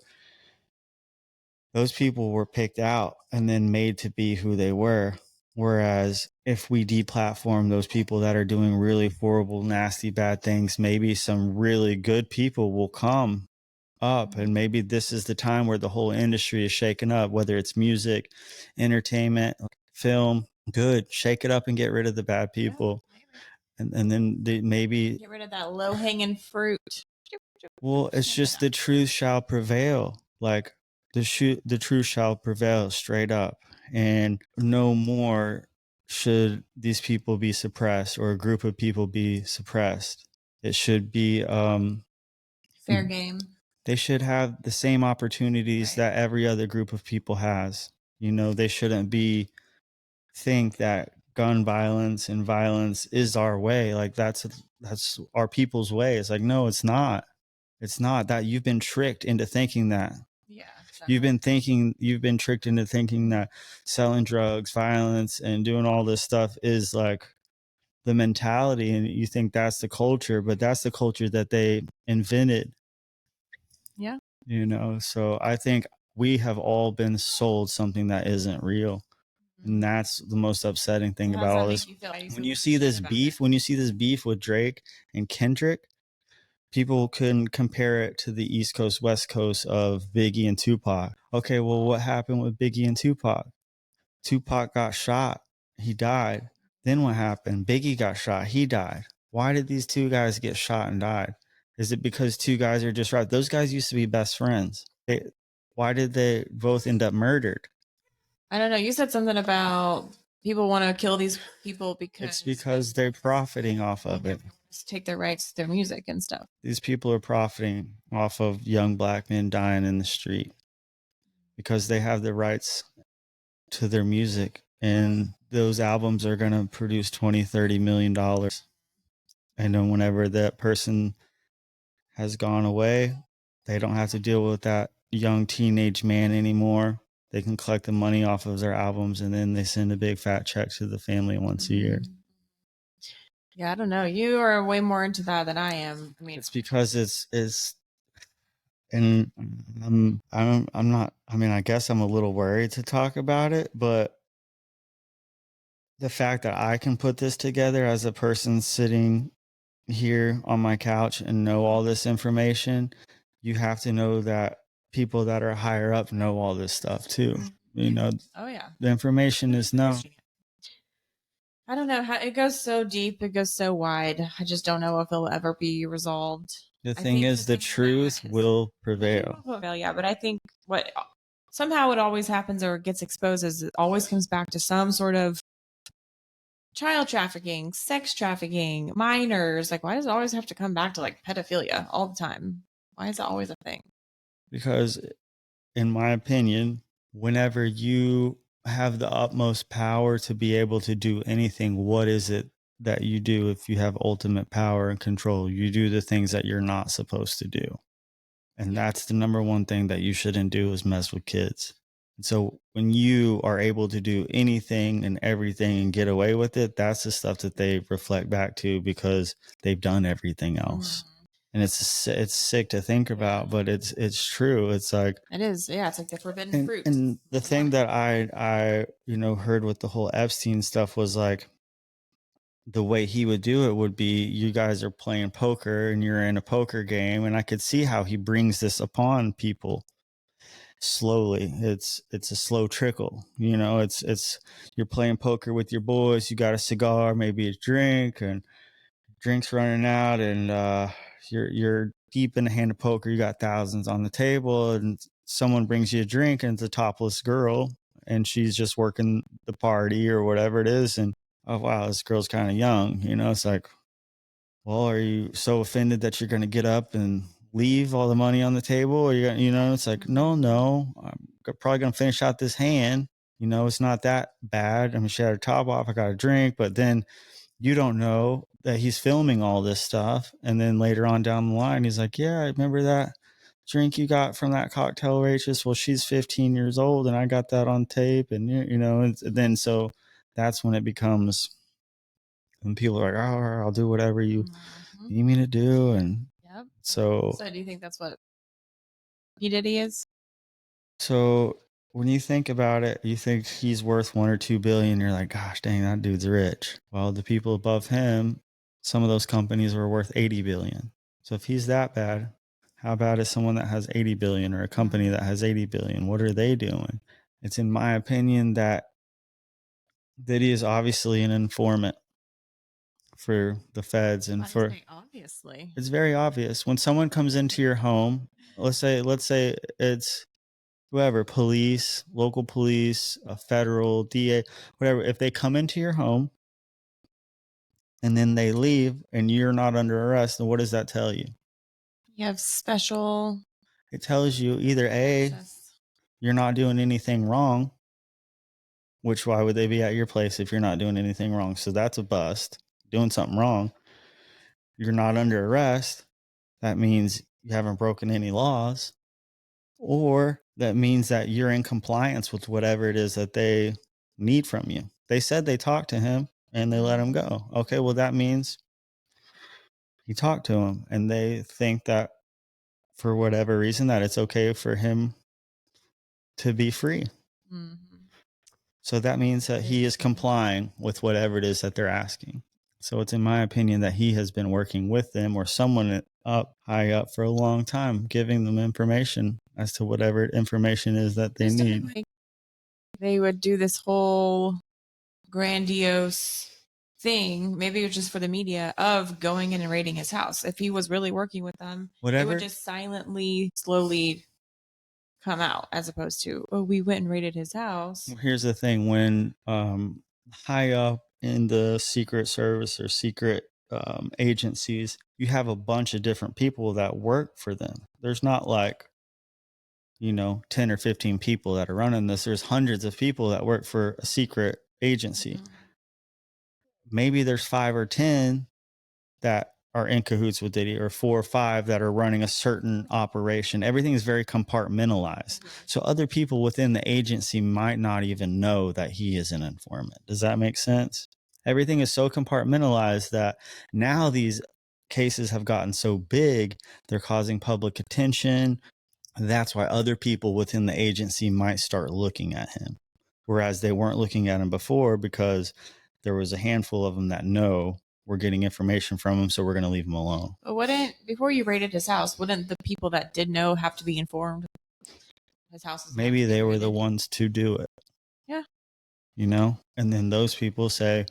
those people were picked out and then made to be who they were. Whereas if we deplatform those people that are doing really horrible, nasty, bad things, maybe some really good people will come up. And maybe this is the time where the whole industry is shaken up, whether it's music, entertainment, film. Good. Shake it up and get rid of the bad people. Yeah, and then maybe get rid of that low hanging fruit. Well, it's just the truth shall prevail. Like the truth shall prevail straight up, and no more should these people be suppressed, or a group of people be suppressed. It should be fair game. They should have the same opportunities that every other group of people has. You know, they shouldn't think that gun violence and violence is our way. Like that's our people's way. It's like, no, it's not. It's not that. You've been tricked into thinking that. Yeah, exactly. You've been tricked into thinking that selling drugs, violence, and doing all this stuff is like the mentality, and you think that's the culture, but that's the culture that they invented. Yeah. You know, so I think we have all been sold something that isn't real. And that's the most upsetting thing about all this. When you see this beef with Drake and Kendrick, people can compare it to the East Coast, West Coast of Biggie and Tupac. Okay, well, what happened with Biggie and Tupac? Tupac got shot. He died. Then what happened? Biggie got shot. He died. Why did these two guys get shot and died? Is it because two guys are just right? Those guys used to be best friends. Why did they both end up murdered? I don't know. You said something about people want to kill these people because they're profiting off of it. Just take their rights to their music and stuff. These people are profiting off of young black men dying in the street because they have the rights to their music, and those albums are going to produce 20-30 million dollars. And then whenever that person has gone away, they don't have to deal with that young teenage man anymore. They can collect the money off of their albums, and then they send a big fat check to the family once a year. Yeah, I don't know. You are way more into that than I am. I mean, it's because it's and I'm not, I mean, I guess I'm a little worried to talk about it, but the fact that I can put this together as a person sitting here on my couch and know all this information, you have to know that people that are higher up know all this stuff too. You know, oh yeah, the information is known. I don't know how it goes so deep, it goes so wide. I just don't know if it'll ever be resolved. The thing is, the truth will prevail. Yeah, but I think what somehow it always happens or gets exposed is it always comes back to some sort of child trafficking, sex trafficking, minors. Like, why does it always have to come back to like pedophilia all the time? Why is that always a thing? Because, in my opinion, whenever you have the utmost power to be able to do anything, what is it that you do if you have ultimate power and control? You do the things that you're not supposed to do. And that's the number one thing that you shouldn't do, is mess with kids. And so when you are able to do anything and everything and get away with it, that's the stuff that they reflect back to, because they've done everything else. and it's sick to think about, but it's true. It's like it is. Yeah, it's like the forbidden fruit. and the thing that I heard with the whole Epstein stuff was like the way he would do it would be you guys are playing poker and you're in a poker game, and I could see how he brings this upon people slowly. It's a slow trickle, it's you're playing poker with your boys, you got a cigar, maybe a drink, and drinks running out, and you're deep in a hand of poker, you got thousands on the table, and someone brings you a drink and it's a topless girl and she's just working the party or whatever it is, and oh wow, this girl's kind of young, it's like, well, are you so offended that you're going to get up and leave all the money on the table? Or it's like, no, I'm probably going to finish out this hand. It's not that bad. I mean, she had her top off. I got a drink, but then you don't know that he's filming all this stuff. And then later on down the line, he's like, yeah, I remember that drink you got from that cocktail waitress. Well, she's 15 years old and I got that on tape. And, and then so that's when it becomes, and people are like, oh, I'll do whatever you need me to do. And so do you think that's what P. Diddy is? So when you think about it, you think he's worth 1 or 2 billion. You're like, gosh, dang, that dude's rich. Well, the people above him, some of those companies were worth 80 billion. So if he's that bad, how bad is someone that has 80 billion or a company that has 80 billion? What are they doing? It's in my opinion that he is obviously an informant for the feds and for obviously. It's very obvious when someone comes into your home. Let's say it's whoever, police, local police, a federal DA, whatever. If they come into your home and then they leave and you're not under arrest, then what does that tell you? You have special. It tells you either A, you're not doing anything wrong, which why would they be at your place if you're not doing anything wrong? So that's a bust. Doing something wrong. You're not under arrest. That means you haven't broken any laws. Or that means that you're in compliance with whatever it is that they need from you. They said they talked to him and they let him go. Okay, well, that means he talked to him and they think that for whatever reason that it's okay for him to be free. So that means that he is complying with whatever it is that they're asking. So it's in my opinion that he has been working with them or someone up high up for a long time, giving them information as to whatever information is that they need. They would do this whole grandiose thing, maybe it was just for the media, of going in and raiding his house. If he was really working with them, it would just silently, slowly come out, as opposed to, oh, we went and raided his house. Well, here's the thing: when high up in the Secret Service or secret agencies, you have a bunch of different people that work for them. There's not like 10 or 15 people that are running this. There's hundreds of people that work for a secret agency. Maybe there's 5 or 10 that are in cahoots with Diddy, or 4 or 5 that are running a certain operation. Everything is very compartmentalized. So other people within the agency might not even know that he is an informant. Does that make sense? Everything is so compartmentalized that now these cases have gotten so big, they're causing public attention. That's why other people within the agency might start looking at him, whereas they weren't looking at him before because there was a handful of them that know we're getting information from him, so we're going to leave him alone. But before you raided his house, wouldn't the people that did know have to be informed? His house is maybe they were the ones to do it. Yeah. And then those people say,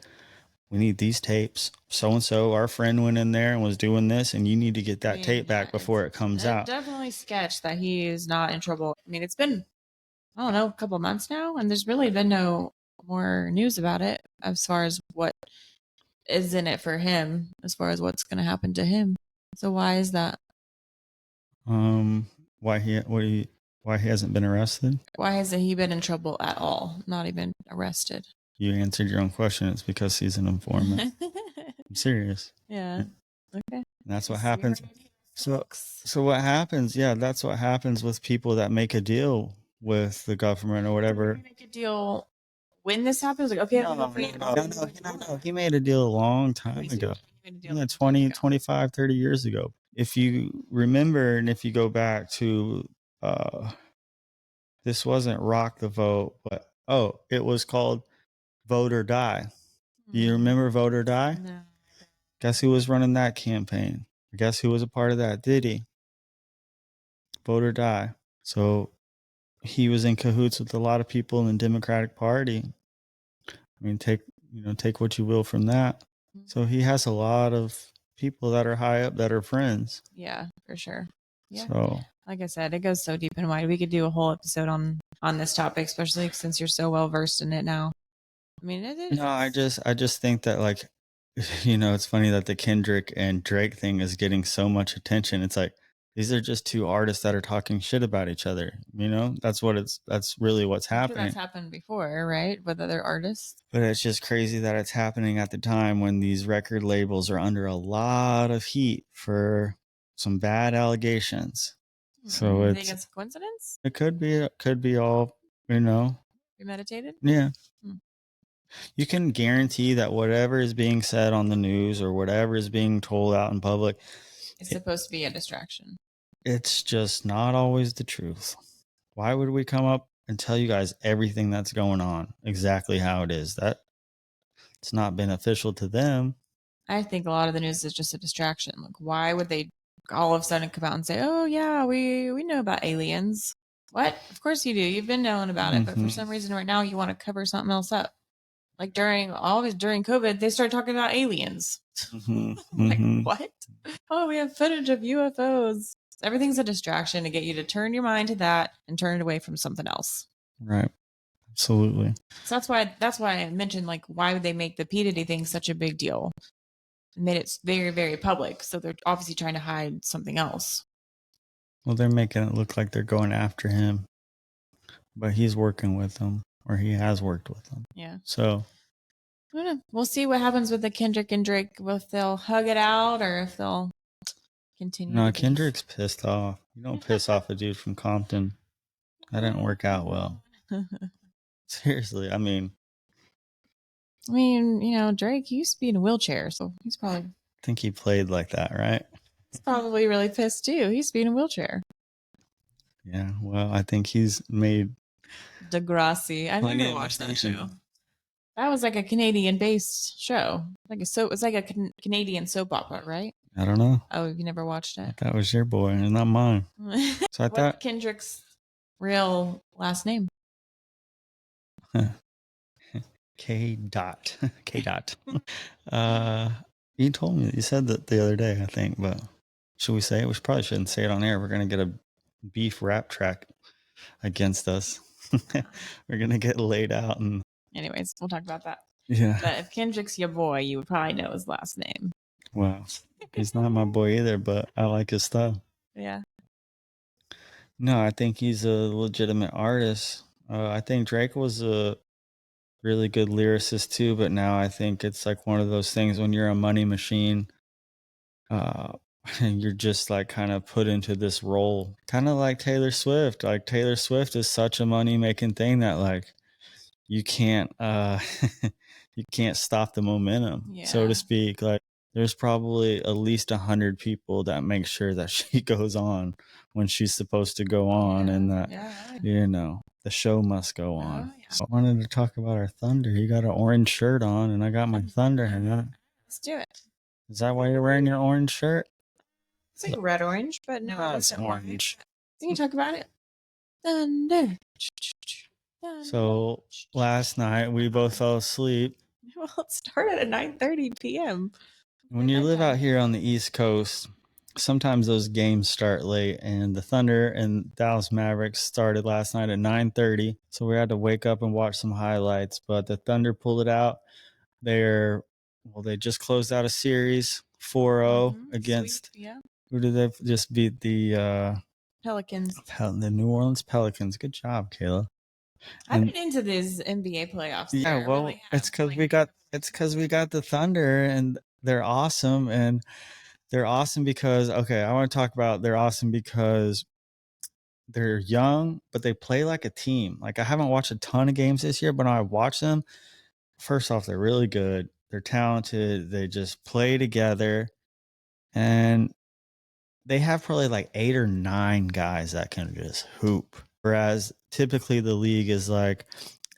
we need these tapes. So-and-so, our friend went in there and was doing this, and you need to get that tape back before it comes out. Definitely sketch that he is not in trouble. I mean, it's been, I don't know, a couple months now, and there's really been no more news about it as far as what is in it for him, as far as what's going to happen to him. So why is that? Why he hasn't been arrested? Why hasn't he been in trouble at all? Not even arrested. You answered your own question. It's because he's an informant. I'm serious. Yeah. Okay. And that's what happens. So what happens? Yeah, that's what happens with people that make a deal with the government or whatever. Make a deal when this happens? Like, okay, no. He made a deal a long time ago. 20, 25, 30 years ago. if you remember, and if you go back to, this wasn't Rock the Vote, but it was called Vote or Die. Do you remember Vote or Die? No. Guess who was running that campaign? Guess who was a part of that? Diddy. Vote or Die. So he was in cahoots with a lot of people in the Democratic Party. I mean, take what you will from that. So he has a lot of people that are high up that are friends. Yeah, for sure. Yeah. So like I said, it goes so deep and wide. We could do a whole episode on this topic, especially since you're so well versed in it now. I mean, no, I just think that, like, it's funny that the Kendrick and Drake thing is getting so much attention. It's like, these are just two artists that are talking shit about each other. That's really what's I'm sure happening. that's happened before, right? With other artists. But it's just crazy that it's happening at the time when these record labels are under a lot of heat for some bad allegations. So you think it's a coincidence? It could be all, premeditated. Yeah. You can guarantee that whatever is being said on the news or whatever is being told out in public, it's supposed to be a distraction. It's just not always the truth. Why would we come up and tell you guys everything that's going on, exactly how it is? That it's not beneficial to them. I think a lot of the news is just a distraction. Like, why would they all of a sudden come out and say, "Oh yeah, we know about aliens"? What? Of course you do. You've been knowing about it, but for some reason right now you want to cover something else up. Like during COVID, they started talking about aliens. Like, what? Oh, we have footage of UFOs. Everything's a distraction to get you to turn your mind to that and turn it away from something else. Right. Absolutely. So that's why I mentioned, like, why would they make the P. Diddy thing such a big deal? It made it very, very public. So they're obviously trying to hide something else. Well, they're making it look like they're going after him, but he's working with them, or he has worked with them. Yeah. So I don't know. We'll see what happens with the Kendrick and Drake. If they'll hug it out or if they'll continue. No, Kendrick's pissed off. You don't piss off a dude from Compton. That didn't work out well. Seriously, I mean, Drake, he used to be in a wheelchair, so he's probably. I think he played like that, right? He's probably really pissed too. He used to be in a wheelchair. Yeah, well, I think he's made Degrassi. I never watched that show. That was like a Canadian-based show. It's like a Canadian soap opera, right? I don't know. Oh, you never watched it? That was your boy and not mine. So I thought. What's Kendrick's real last name? K. Dot. K. Dot. You told me. You said that the other day, I think, but should we say it? We probably shouldn't say it on air. We're going to get a beef rap track against us. We're going to get laid out. And anyways, we'll talk about that. Yeah. But if Kendrick's your boy, you would probably know his last name. Well, he's not my boy either, but I like his stuff. Yeah. No, I think he's a legitimate artist. I think Drake was a really good lyricist too, but now I think it's like one of those things when you're a money machine, you're just like kind of put into this role, kind of like Taylor Swift. Like Taylor Swift is such a money making thing that like you can't you can't stop the momentum, so to speak. Like there's probably at least 100 people that make sure that she goes on when she's supposed to go on, and that the show must go on. So I wanted to talk about our Thunder. You got an orange shirt on, and I got my Thunder hat. Let's do it. Is that why you're wearing your orange shirt? It's like red orange, but no, it's orange. Can you talk about it? Thunder. So last night we both fell asleep. Well, it started at 9:30 p.m. When you live out here on the East Coast, sometimes those games start late, and the Thunder and Dallas Mavericks started last night at 9:30. So we had to wake up and watch some highlights, but the Thunder pulled it out. They just closed out a series 4-0 against who did they just beat? The Pelicans. The New Orleans Pelicans. Good job, Kayla. I've been into these NBA playoffs. Yeah, well, really it's because we got the Thunder, and they're awesome, because I want to talk about they're awesome because they're young, but they play like a team. Like I haven't watched a ton of games this year, but when I watch them, first off, they're really good. They're talented. They just play together, and they have probably like 8 or 9 guys that can just hoop. Whereas typically the league is like,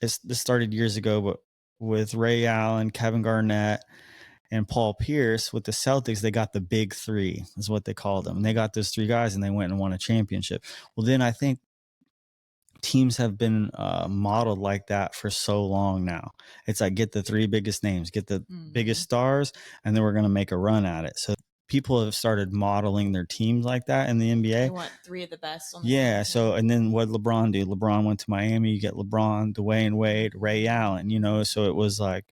this started years ago, but with Ray Allen, Kevin Garnett, and Paul Pierce with the Celtics, they got the big three, is what they called them. And they got those 3 guys and they went and won a championship. Well, then I think teams have been modeled like that for so long now. It's like, get the 3 biggest names, get the biggest stars, and then we're going to make a run at it. So people have started modeling their teams like that in the NBA. They want 3 of the best on the Yeah. team. So, and then what did LeBron do? LeBron went to Miami. You get LeBron, Dwayne Wade, Ray Allen, you know, so it was like,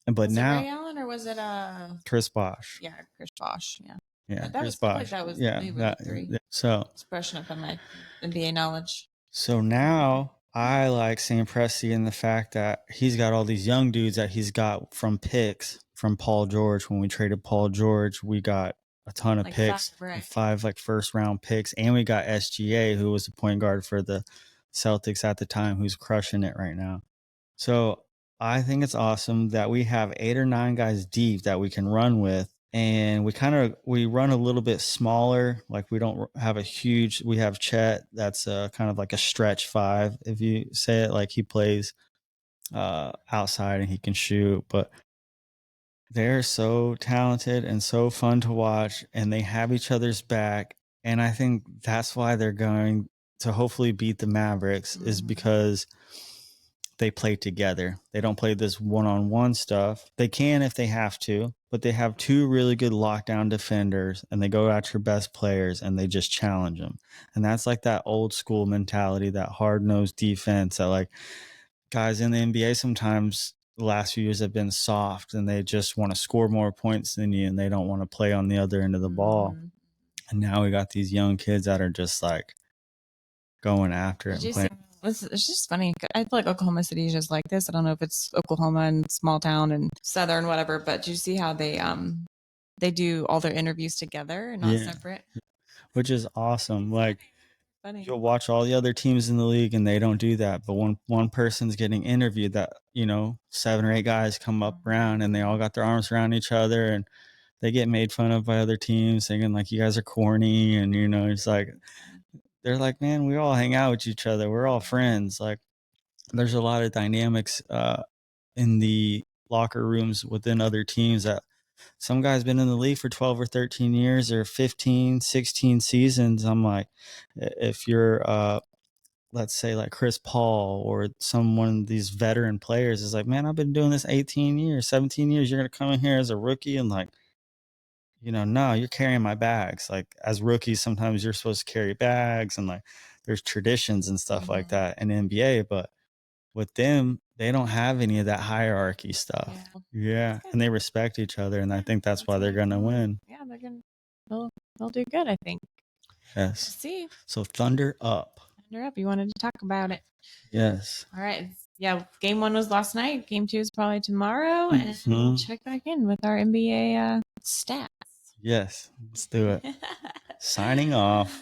but was now it Ray Allen or was it Chris Bosh. Yeah, Chris Bosh. Yeah. Yeah, That Chris was like Bosh. that was Yeah, they were that, the 3. so It's brushing up on my NBA knowledge. So now I like Sam Presti in the fact that he's got all these young dudes that he's got from picks from Paul George. When we traded Paul George, we got a ton of Like picks, 5, right. 5 like first round picks, and we got SGA, who was the point guard for the Celtics at the time, who's crushing it right now. So I think it's awesome that we have 8 or 9 guys deep that we can run with. And we run a little bit smaller. Like we don't have a huge, we have Chet. That's kind of like a stretch 5. If you say it, like he plays outside and he can shoot, but they're so talented and so fun to watch, and they have each other's back. And I think that's why they're going to hopefully beat the Mavericks, is because they play together. They don't play this one-on-one stuff. They can if they have to, but they have 2 really good lockdown defenders, and they go at your best players and they just challenge them. And that's like that old school mentality, that hard-nosed defense that like guys in the NBA sometimes the last few years have been soft, and they just want to score more points than you, and they don't want to play on the other end of the ball. And now we got these young kids that are just like going after it and playing. It's just funny. I feel like Oklahoma City is just like this. I don't know if it's Oklahoma and small town and southern whatever, but do you see how they do all their interviews together and not separate? Which is awesome. Like Funny. You'll watch all the other teams in the league and they don't do that, but when one person's getting interviewed, that 7 or 8 guys come up around and they all got their arms around each other, and they get made fun of by other teams thinking like you guys are corny, and it's like they're like, man, we all hang out with each other, we're all friends. Like there's a lot of dynamics in the locker rooms within other teams that some guys been in the league for 12 or 13 years or 15, 16 seasons. I'm like, if you're let's say like Chris Paul or someone, these veteran players, is like, man, I've been doing this 18 years, 17 years. You're going to come in here as a rookie and like, no, you're carrying my bags. Like as rookies, sometimes you're supposed to carry bags, and like there's traditions and stuff like that in NBA, but with them, they don't have any of that hierarchy stuff. Yeah. And they respect each other. And I think that's why they're going to win. Yeah, they'll do good, I think. Yes. Let's see. So Thunder up. Thunder up. You wanted to talk about it. Yes. All right. Yeah. Game 1 was last night. Game 2 is probably tomorrow. And we'll check back in with our NBA stats. Yes. Let's do it. Signing off.